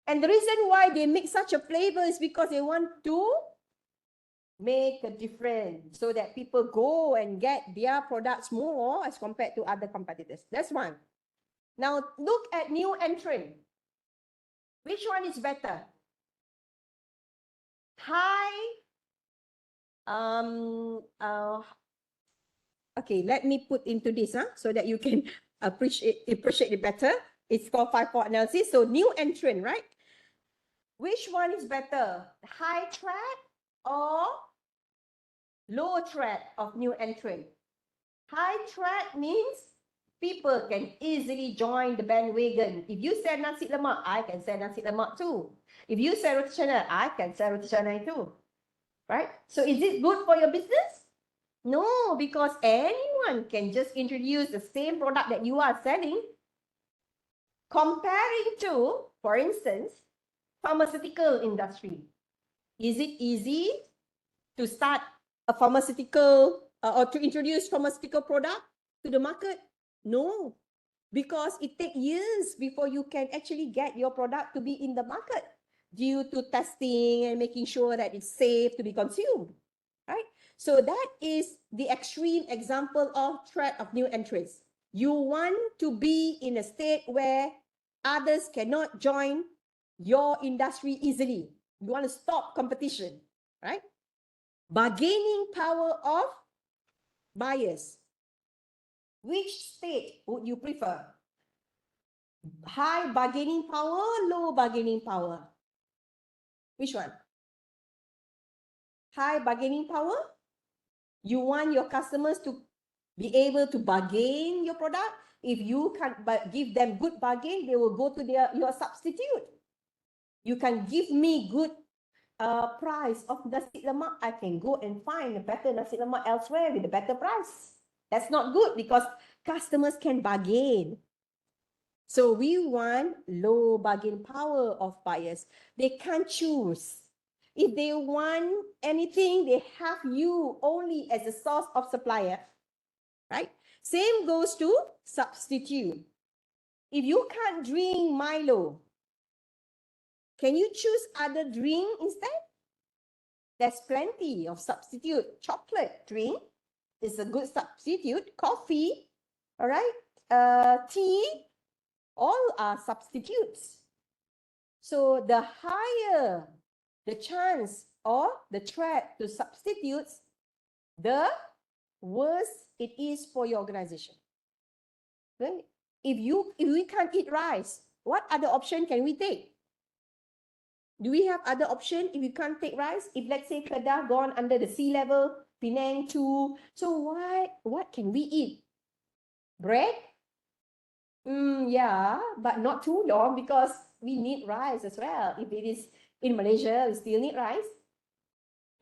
And the reason why they make such a flavor is because they want to make a difference so that people go and get their products more as compared to other competitors. That's one. Now look at new entrant. Which one is better? Okay, let me put into this so that you can appreciate it better. It's called 5-4 analysis. So new entrant, right? Which one is better? High threat or low threat of new entrant? High threat means people can easily join the bandwagon. If you sell nasi lemak, I can sell nasi lemak too. If you sell roti canai, I can sell roti canai too. Right? So is it good for your business? No, because anyone can just introduce the same product that you are selling. Comparing to, for instance, pharmaceutical industry. Is it easy to start a pharmaceutical or to introduce pharmaceutical product to the market? No, because it takes years before you can actually get your product to be in the market due to testing and making sure that it's safe to be consumed, right? So that is the extreme example of threat of new entrants. You want to be in a state where others cannot join your industry easily. You want to stop competition, right? Bargaining power of buyers. Which state would you prefer? High bargaining power, low bargaining power? Which one? High bargaining power? You want your customers to be able to bargain your product. If you can't give them good bargain, they will go to your substitute. You can give me good price of nasi lemak, I can go and find a better nasi lemak elsewhere with a better price. That's not good because customers can bargain. So we want low bargain power of buyers. They can't choose. If they want anything, they have you only as a source of supplier, right? Same goes to substitute. If you can't drink Milo, can you choose other drink instead? There's plenty of substitute. Chocolate drink is a good substitute. Coffee, all right? Tea, all are substitutes. So the higher the chance or the threat to substitutes, the worse it is for your organization. Right? If we can't eat rice, what other option can we take? Do we have other option if we can't take rice? If let's say Kedah gone under the sea level, Penang too, so what can we eat? Bread? Yeah, but not too long because we need rice as well. If it is in Malaysia, we still need rice.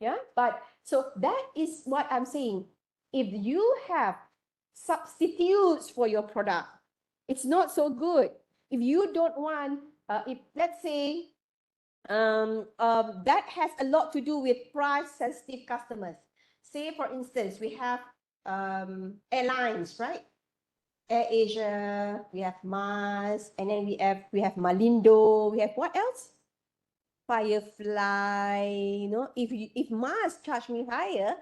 Yeah, but so that is what I'm saying. If you have substitutes for your product, it's not so good. If you don't want, if let's say, that has a lot to do with price sensitive customers. Say for instance, we have airlines, right? Air Asia, we have Mars, and then we have Malindo, we have what else? Firefly, if Mars charge me higher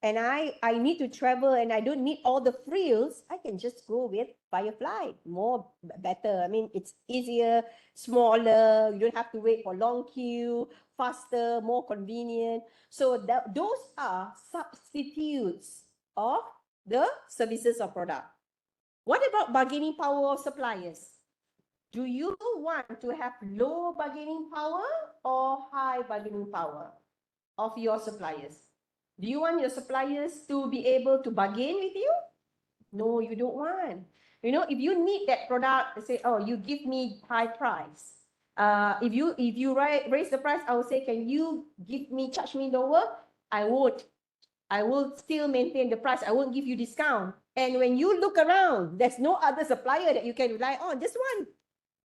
and I need to travel and I don't need all the frills, I can just go with Firefly, better. I mean, it's easier, smaller, you don't have to wait for long queue, faster, more convenient. So those are substitutes of the services or product. What about bargaining power of suppliers? Do you want to have low bargaining power or high bargaining power of your suppliers? Do you want your suppliers to be able to bargain with you? No, you don't want. If you need that product, say, oh, you give me high price. If you raise the price, I will say, can you charge me lower? I won't. I will still maintain the price. I won't give you discount. And when you look around, there's no other supplier that you can rely on. Just one.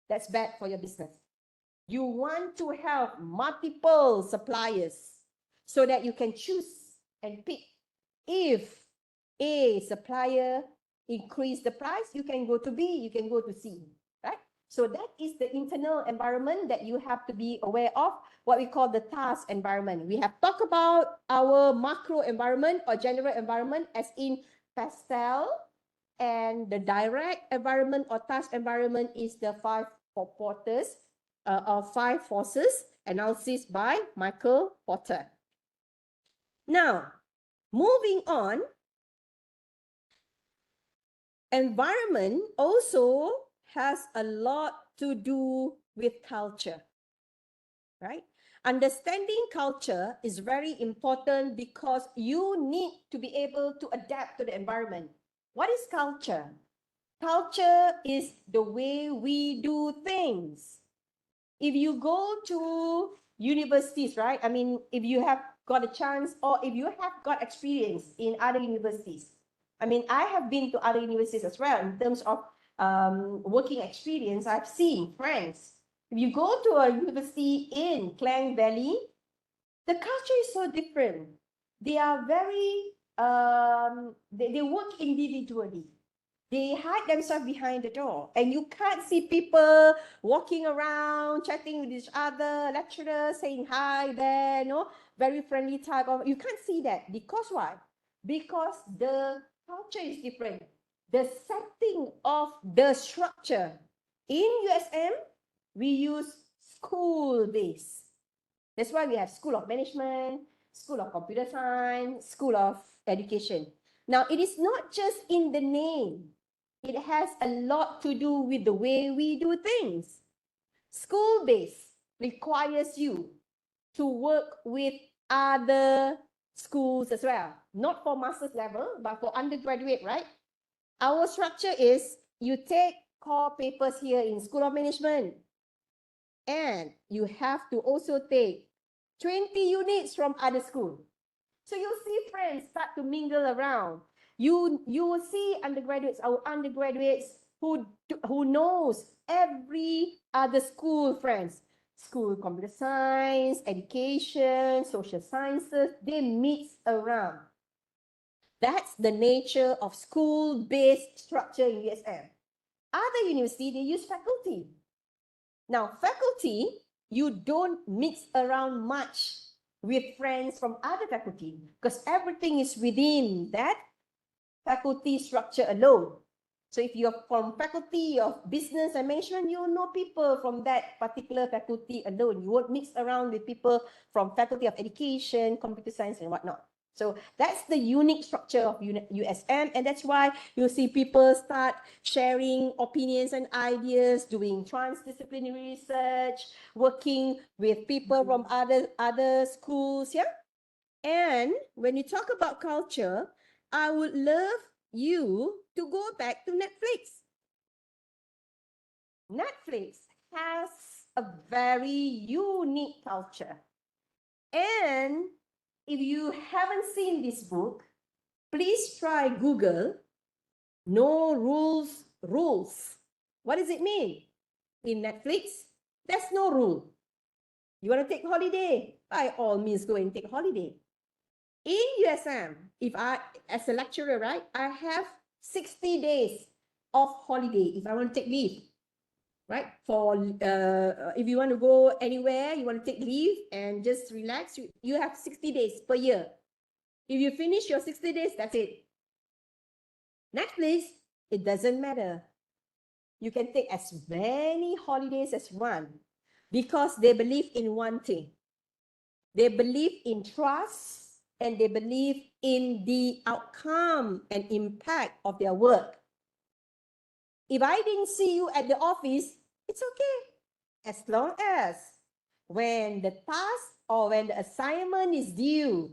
That's bad for your business. You want to have multiple suppliers so that you can choose and pick. If A supplier increase the price, you can go to B, you can go to C, right? So that is the internal environment that you have to be aware of, what we call the task environment. We have talked about our macro environment or general environment as in pastel, and the direct environment or task environment is the five forces analysis by Michael Porter. Now, moving on, environment also has a lot to do with culture, right? Understanding culture is very important because you need to be able to adapt to the environment. What is culture? Culture is the way we do things. If you go to universities, right? I mean, if you have got a chance or if you have got experience in other universities, I mean, I have been to other universities as well in terms of working experience. I've seen friends. If you go to a university in Klang Valley, the culture is so different. They are very, they work individually. They hide themselves behind the door and you can't see people walking around, chatting with each other, lecturers saying hi there, very friendly type of, you can't see that. Because why? Because the culture is different. The setting of the structure in USM, we use school-based. That's why we have School of Management, School of Computer Science, School of Education. Now, it is not just in the name. It has a lot to do with the way we do things. School-based requires you to work with other schools as well. Not for master's level, but for undergraduate, right? Our structure is you take core papers here in School of Management. And you have to also take 20 units from other school. So you'll see friends start to mingle around. You will see undergraduates, our undergraduates who knows every other school friends. School computer science, education, social sciences, they mix around. That's the nature of school-based structure in USM. Other universities, they use faculty. Now, faculty, you don't mix around much with friends from other faculty because everything is within that faculty structure alone. So if you're from faculty of business and management, you know people from that particular faculty alone. You won't mix around with people from faculty of education, computer science and whatnot. So that's the unique structure of USM, and that's why you'll see people start sharing opinions and ideas, doing transdisciplinary research, working with people from other schools, yeah? And when you talk about culture, I would love you to go back to Netflix. Netflix has a very unique culture. And if you haven't seen this book, please try Google No Rules Rules. What does it mean? In Netflix, there's no rule. You want to take holiday? By all means, go and take holiday. In USM, if I, as a lecturer, right, I have 60 days of holiday if I want to take leave, right? For if you want to go anywhere, you want to take leave and just relax, you have 60 days per year. If you finish your 60 days, that's it. Netflix, it doesn't matter. You can take as many holidays as one because they believe in one thing. They believe in trust and they believe in the outcome and impact of their work. If I didn't see you at the office, it's okay. As long as when the task or when the assignment is due,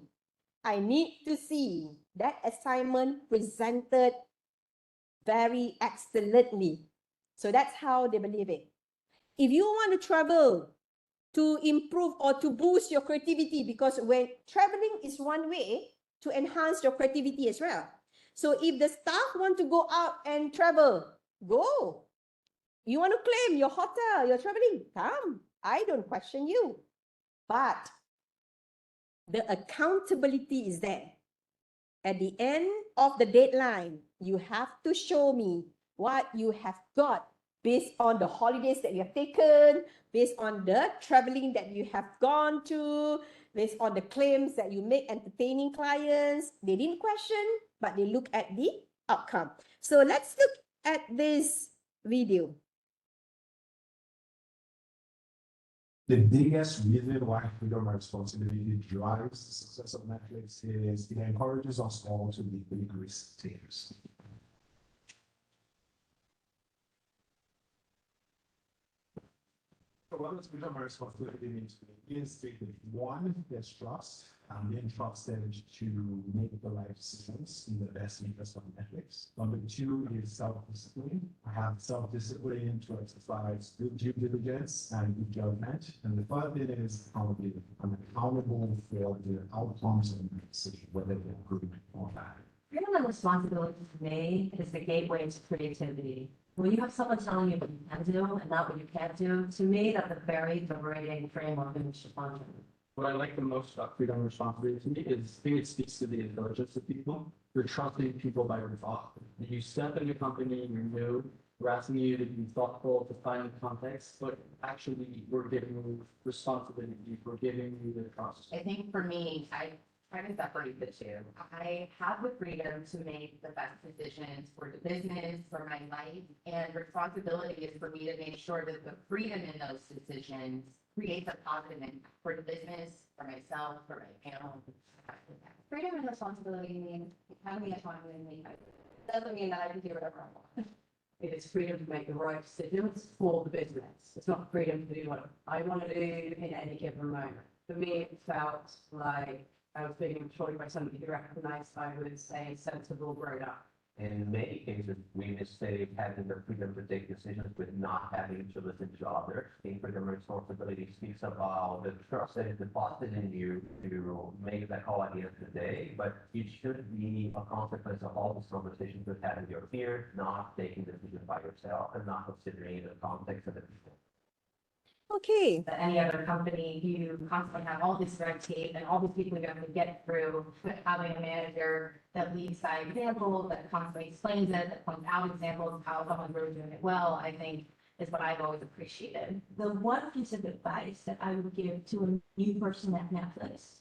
I need to see that assignment presented very excellently. So that's how they believe it. If you want to travel to improve or to boost your creativity, because when traveling is one way to enhance your creativity as well. So if the staff want to go out and travel, go. You want to claim your hotel, you're traveling, come. I don't question you. But the accountability is there. At the end of the deadline, you have to show me what you have got based on the holidays that you have taken, based on the traveling that you have gone to, based on the claims that you make entertaining clients. They didn't question, but they look at the outcome. So let's look at this video. The biggest reason why freedom and responsibility drives the success of Netflix is it encourages us all to be big risk takers. So what does freedom and responsibility mean to me? Is one, there's trust. I'm being trusted to make the right decisions in the best interest of Netflix. Number two is self-discipline. I have self-discipline to exercise good due diligence and good judgment. And the third thing is accountability. I'm accountable for the outcomes of my decision, whether they're good or bad. Freedom and responsibility to me is the gateway to creativity. When you have someone telling you what you can do and not what you can't do, to me, that's a very liberating framework in which to function. What I like the most about freedom and responsibility to me is I think it speaks to the intelligence of people. You're trusting people by your thought. When you step in a company and you're new, we're asking you to be thoughtful, to find the context, but actually we're giving you responsibility, we're giving you the trust. I think for me, I try to separate the two. I have the freedom to make the best decisions for the business, for my life, and responsibility is for me to make sure that the freedom in those decisions creates a positive impact for the business, for myself, for my family. Freedom and responsibility mean having autonomy and me. Doesn't mean that I can do whatever I want. It is freedom to make the right decisions for the business. It's not freedom to do what I want to do in any given moment. For me, it felt like I was being employed by somebody who recognized I was a sensible grown up. In many cases, we mistake having the freedom to take decisions with not having to listen to others. Being freedom and responsibility speaks about the trust that is deposited in you to make that call at the end of the day, but it should be a consequence of all these conversations you've had with your peers, not taking decisions by yourself and not considering the context of the people. Okay. That any other company, you constantly have all this red tape and all these people you have to get through, but having a manager that leads by example, that constantly explains it, that points out examples of how someone's really doing it well, I think is what I've always appreciated. The one piece of advice that I would give to a new person at Netflix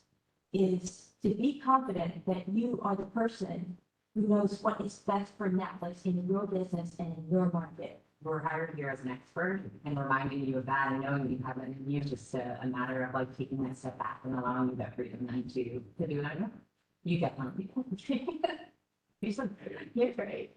is to be confident that you are the person who knows what is best for Netflix in your business and in your market. We're hired here as an expert and reminding you of that and knowing that you have it in you, just a matter of like taking that step back and allowing you that freedom then to do it. I know you get one people. You're great.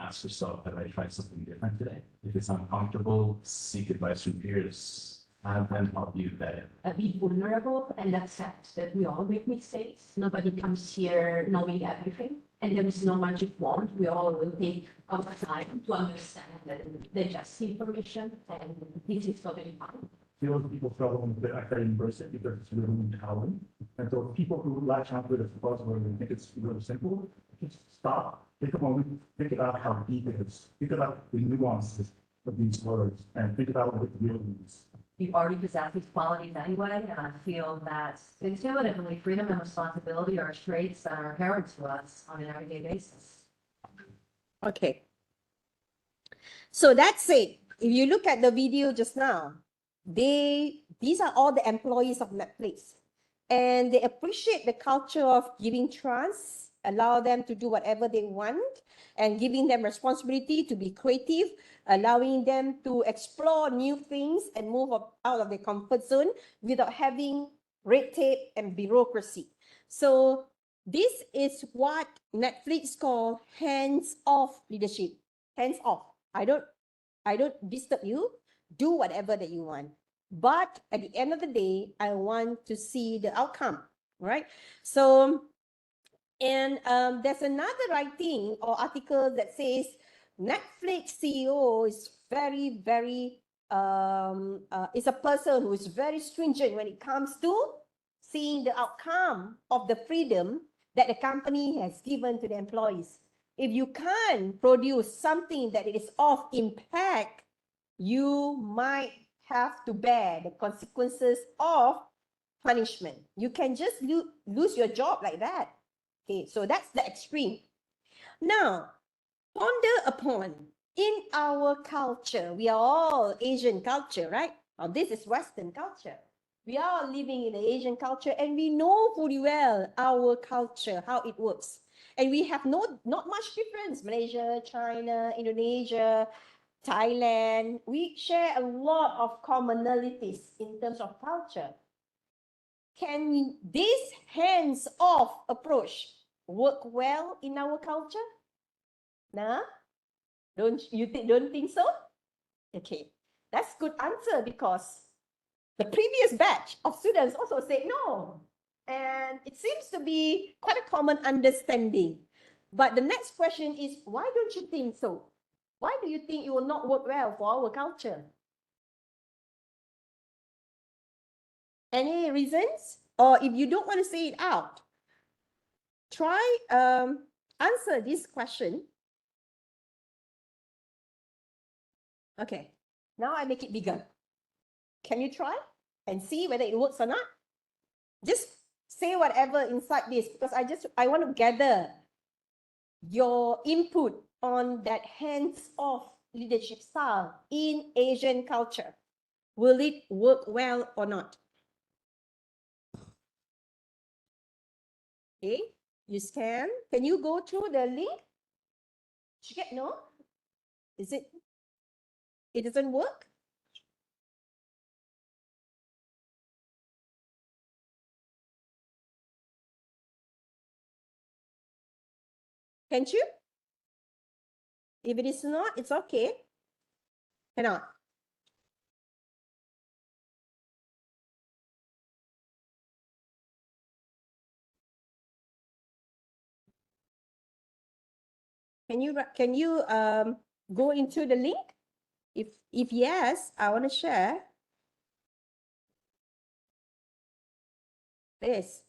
Ask yourself, have I tried something different today? If it's uncomfortable, seek advice from peers. Have them help you vet it. Be vulnerable and accept that we all make mistakes. Nobody comes here knowing everything. And there is no magic wand. We all will take our time to understand that they just information and this is totally fine. Feel people struggle with it. I try to embrace it because it's really empowering. And so people who latch onto it as possible and think it's really simple, just stop. Take a moment, think about how deep it is. Think about the nuances of these words and think about what it really means. You already possess these qualities anyway, and I feel that intuitively freedom and responsibility are traits that are inherent to us on an everyday basis. Okay. So that's it. If you look at the video just now, these are all the employees of Netflix, and they appreciate the culture of giving trust, allow them to do whatever they want, and giving them responsibility to be creative, allowing them to explore new things and move out of their comfort zone without having red tape and bureaucracy. So this is what Netflix call hands-off leadership. Hands-off. I don't disturb you. Do whatever that you want. But at the end of the day, I want to see the outcome, right? So, and there's another writing or article that says Netflix CEO is very, very, is a person who is very stringent when it comes to seeing the outcome of the freedom that the company has given to the employees. If you can't produce something that is of impact, you might have to bear the consequences of punishment. You can just lose your job like that. Okay, so that's the extreme. Now, ponder upon in our culture, we are all Asian culture, right? Now, this is Western culture. We are all living in the Asian culture and we know fully well our culture, how it works. And we have not much difference. Malaysia, China, Indonesia, Thailand, we share a lot of commonalities in terms of culture. Can this hands-off approach work well in our culture? Nah? Don't think so? Okay, that's good answer because the previous batch of students also said no. And it seems to be quite a common understanding. But the next question is, why don't you think so? Why do you think it will not work well for our culture? Any reasons? Or if you don't want to say it out, try answer this question. Okay, now I make it bigger. Can you try and see whether it works or not? Just say whatever inside this because I want to gather your input on that hands-off leadership style in Asian culture. Will it work well or not? Okay, you scan. Can you go through the link? No? Is it? It doesn't work? Can't you? If it is not, it's okay. Cannot. Can you go into the link? If yes, I want to share this.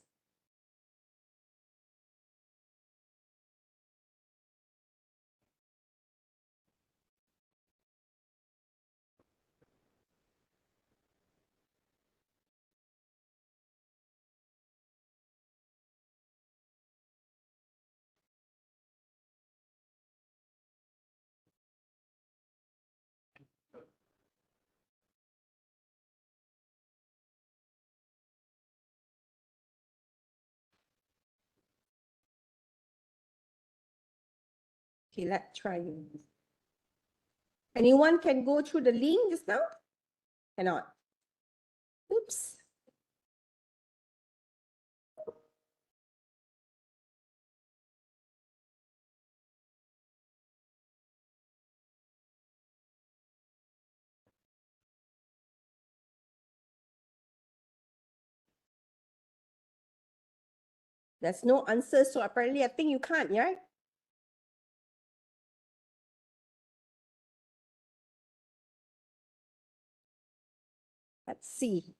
Okay, let's try. Anyone can go through the link just now? Cannot. Oops. There's no answer, so apparently I think you can't, right? Let's see.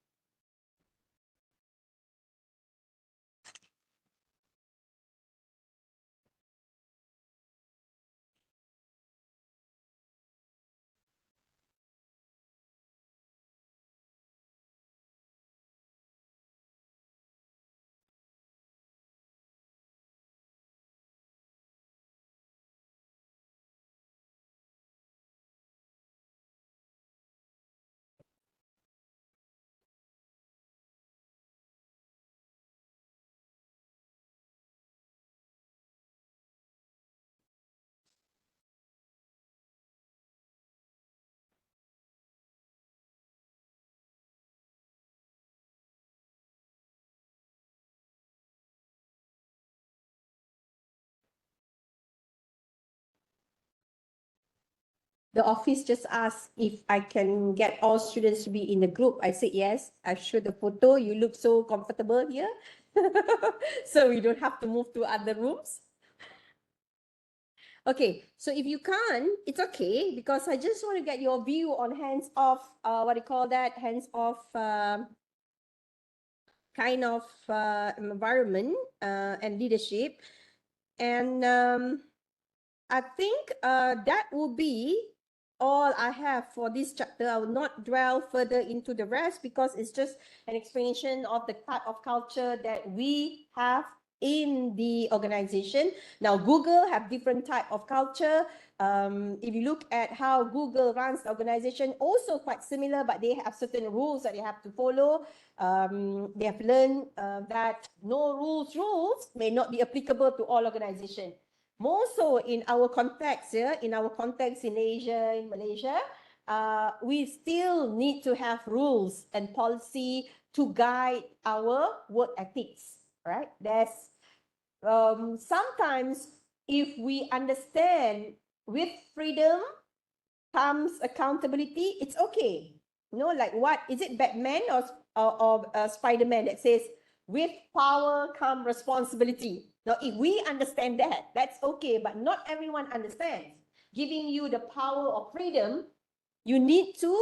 The office just asked if I can get all students to be in the group. I said yes. I showed the photo. You look so comfortable here. So we don't have to move to other rooms. Okay, so if you can't, it's okay because I just want to get your view on hands-off, what do you call that? Hands-off kind of environment and leadership. And I think that will be all I have for this chapter. I will not dwell further into the rest because it's just an explanation of the type of culture that we have in the organization. Now, Google have different type of culture. If you look at how Google runs the organization, also quite similar, but they have certain rules that they have to follow. They have learned that no rules may not be applicable to all organizations. More so in our context here, in our context in Asia, in Malaysia, we still need to have rules and policy to guide our work ethics, right? There's sometimes if we understand with freedom comes accountability, it's okay. You know, like what is it, Batman or Spider-Man that says, with power come responsibility. Now, if we understand that, that's okay, but not everyone understands. Giving you the power of freedom, you need to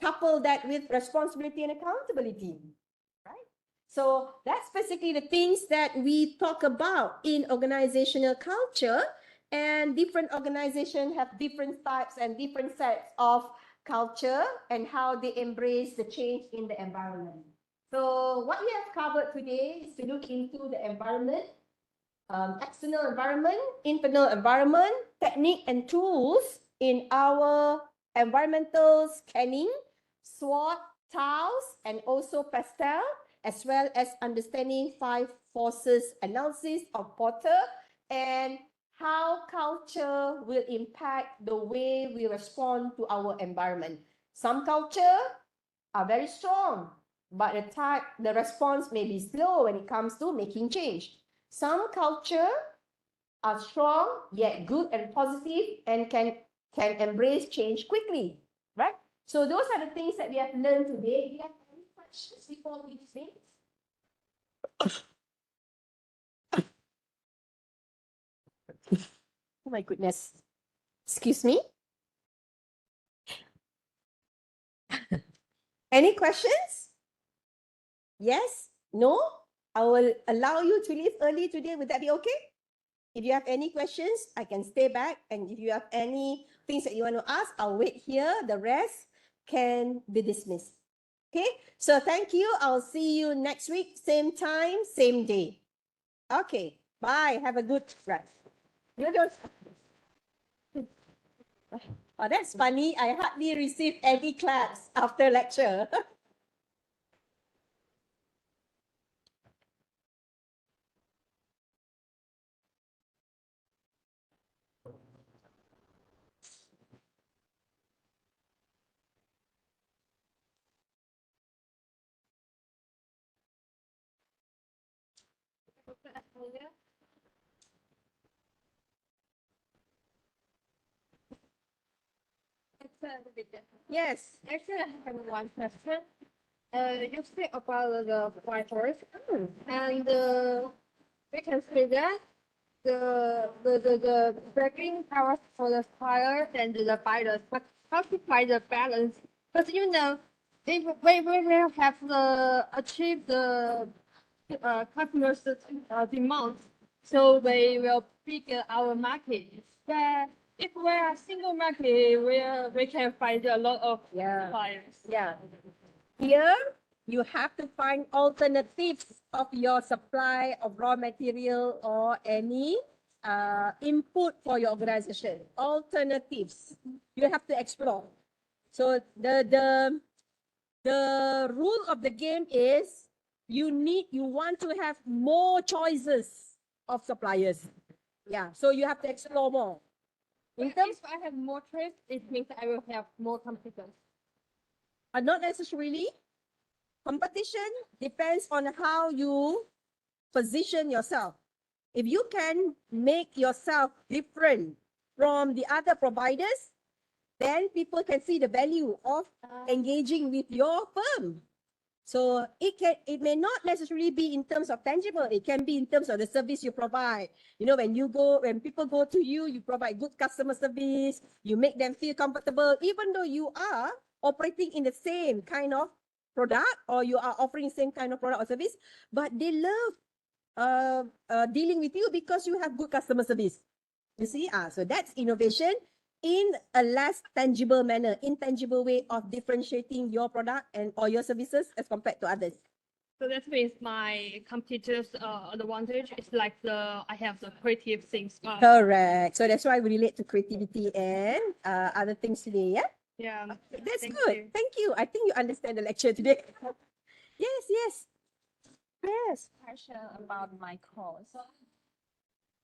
couple that with responsibility and accountability, right? So that's basically the things that we talk about in organizational culture. And different organizations have different types and different sets of culture and how they embrace the change in the environment. So what we have covered today is to look into the environment, external environment, internal environment, technique and tools in our environmental scanning, SWOT, TILES, and also PASTEL, as well as understanding 5 forces analysis of Porter, and how culture will impact the way we respond to our environment. Some culture are very strong, but the response may be slow when it comes to making change. Some culture are strong, yet good and positive, and can embrace change quickly, right? So those are the things that we have learned today. Do you have any questions before we dismiss? Oh my goodness. Excuse me? Any questions? Yes? No? I will allow you to leave early today. Would that be okay? If you have any questions, I can stay back. And if you have any things that you want to ask, I'll wait here. The rest can be dismissed. Okay? So thank you. I'll see you next week, same time, same day. Okay. Bye. Have a good rest. You don't. Oh, that's funny. I hardly received any claps after lecture. Yes. Actually, I have one question. You speak about the fighters, and we can see that the breaking powers for the fighters and the fighters, but how to find the balance? Because you know, if we will have the achieve the customers' demand, so we will pick our market. But if we are single market, we can find a lot of buyers. Yeah. Here, you have to find alternatives of your supply of raw material or any input for your organization. Alternatives. You have to explore. So the rule of the game is you want to have more choices of suppliers. Yeah. So you have to explore more. In terms, If I have more trades, it means I will have more competitors. not necessarily. Competition depends on how you position yourself. If you can make yourself different from the other providers, then people can see the value of engaging with your firm. So it may not necessarily be in terms of tangible. It can be in terms of the service you provide. You know, when people go to you, you provide good customer service. You make them feel comfortable, even though you are operating in the same kind of product or you are offering the same kind of product or service, but they love dealing with you because you have good customer service. You see, so that's innovation in a less tangible manner, intangible way of differentiating your product and or your services as compared to others. So that means my competitors' advantage is like I have the creative things. Correct. So that's why we relate to creativity and other things today. Yeah. Yeah. That's Thank good. you. Thank you. I think you understand the lecture today. Yes. Yes. Yes. Question about my course.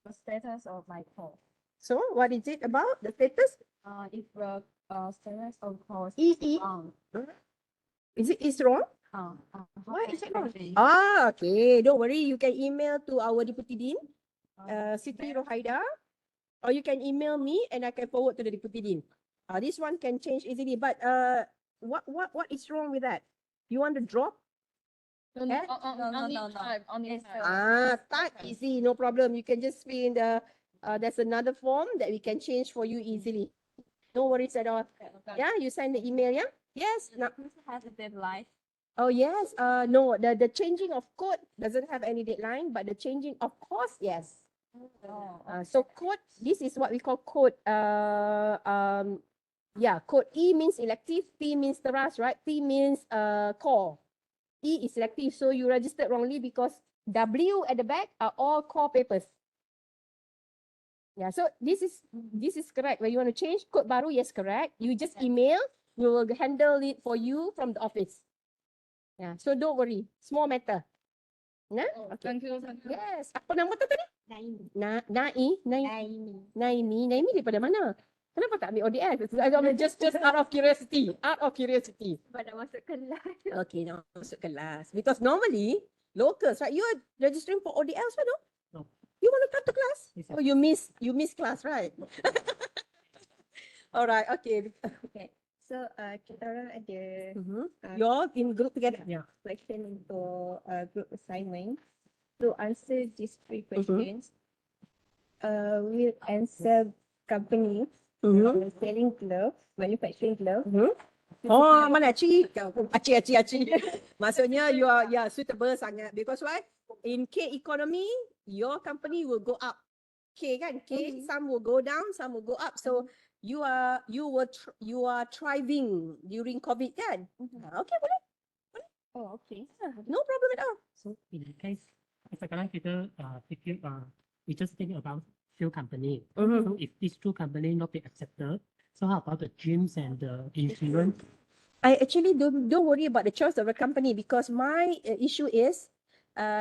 The status of my course. So what is it about the status? If the status of course EE. wrong. Is wrong? Why is it wrong? Okay. Don't worry. You can email to our Deputy Dean, Siti Rohaida, or you can email me and I can forward to the Deputy Dean. This one can change easily, but what is wrong with that? You want to drop? No, Eh? only no. type, only type. Type easy, no problem. You can just fill in the, there's another form that we can change for you easily. No worries at all. Yeah, you send the email, yeah? Yes. No. Has a deadline. Oh, yes. No, the changing of code doesn't have any deadline, but the changing of course, yes. So code, this is what we call code. Code E means elective, T means teras, right? T means core. E is selective, so you registered wrongly because W at the back are all core papers. Yeah, so this is correct. When you want to change code baru, yes, correct. You just email, we will handle it for you from the office. Yeah, so don't worry, small matter. Nah? Okay. Thank you. Yes. Apa nama tu tadi? Naimi daripada mana? Kenapa tak ambil ODS? Just out of curiosity. Out of curiosity. Pada masuk kelas. Okay, now masuk kelas. Because normally, locals, right? You are registering for ODS, no? No. You want to come to class? Yes, oh, you miss class, right? Alright, okay. Okay. So kita orang ada You all in group together? Yeah. Question untuk group assignment. To answer these three questions, will answer company selling glove, manufacturing glove. Oh, mana Aci? Aci. Maksudnya you are suitable sangat because why? In K economy, your company will go up. K kan? K, some will go down, some will go up. So you are thriving during COVID kan? Okay, boleh. Oh, okay. No problem at all. So in the case, sekarang kita we just think about few company. So if these two company not be accepted, so how about the gyms and the insurance? I actually don't worry about the choice of a company because my issue is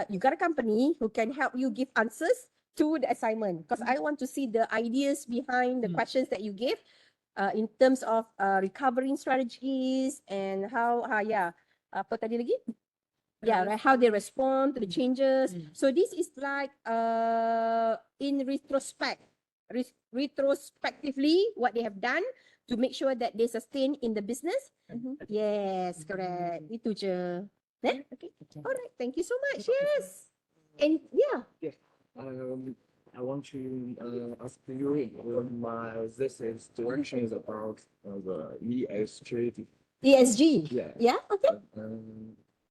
you got a company who can help you give answers to the assignment because I want to see the ideas behind the questions that you give in terms of recovering strategies and how apa tadi lagi? Yeah, right, how they respond to the changes. So this is like in retrospectively what they have done to make sure that they sustain in the business. Yes, correct. Itu je. Okay. Alright, thank you so much. Yes. And yeah. I want to ask you my thesis direction is about the ESG. ESG. Yeah. Okay.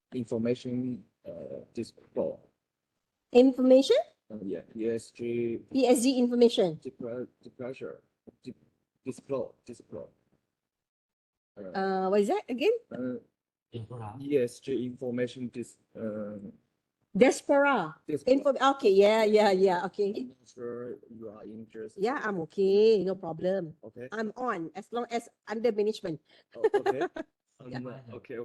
Information disclosure. Information? ESG. ESG information. Disclosure. What is that again? ESG information Diaspora. Okay, yeah, okay. I'm not sure you are interested. Yeah, I'm okay, no problem. Okay. I'm on as long as under management. Okay. Okay.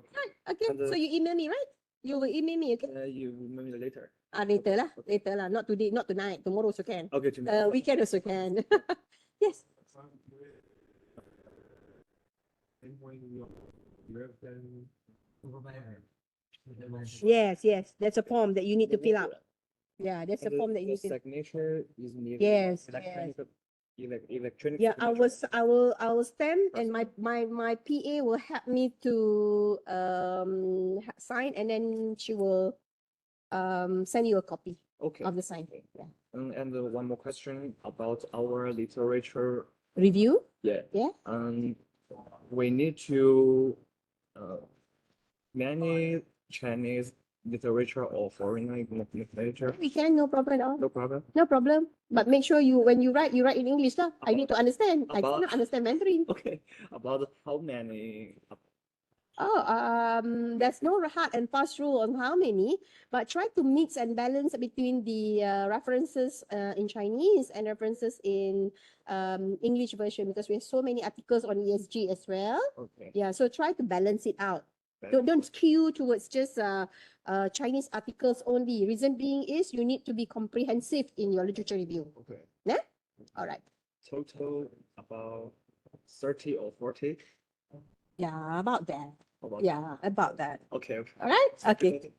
Okay, so you email me, right? You will email me, okay? You email me later. Later lah. Not today, not tonight. Tomorrow also can. Okay, tomorrow. Weekend also can. Yes. Yes. That's a form that you need to fill out. Yeah, that's a form that you need to. Signature is needed. Yes. Electronic. Yeah, I will stamp and my PA will help me to sign and then she will send you a copy of the sign. Yeah. And one more question about our literature Review. Yeah. We need to many Chinese literature or foreign literature. We can, no problem at all. No problem. No problem. But make sure when you write in English lah. I need to understand. I cannot understand Mandarin. Okay. About how many? There's no hard and fast rule on how many, but try to mix and balance between the references in Chinese and references in English version because we have so many articles on ESG as well. Okay. Yeah, so try to balance it out. Don't skew towards just Chinese articles only. Reason being is you need to be comprehensive in your literature review. Okay. Yeah? All right. Total about 30 or 40. Yeah, about that. About that. Okay. All right? Okay.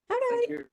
All right. Thank you.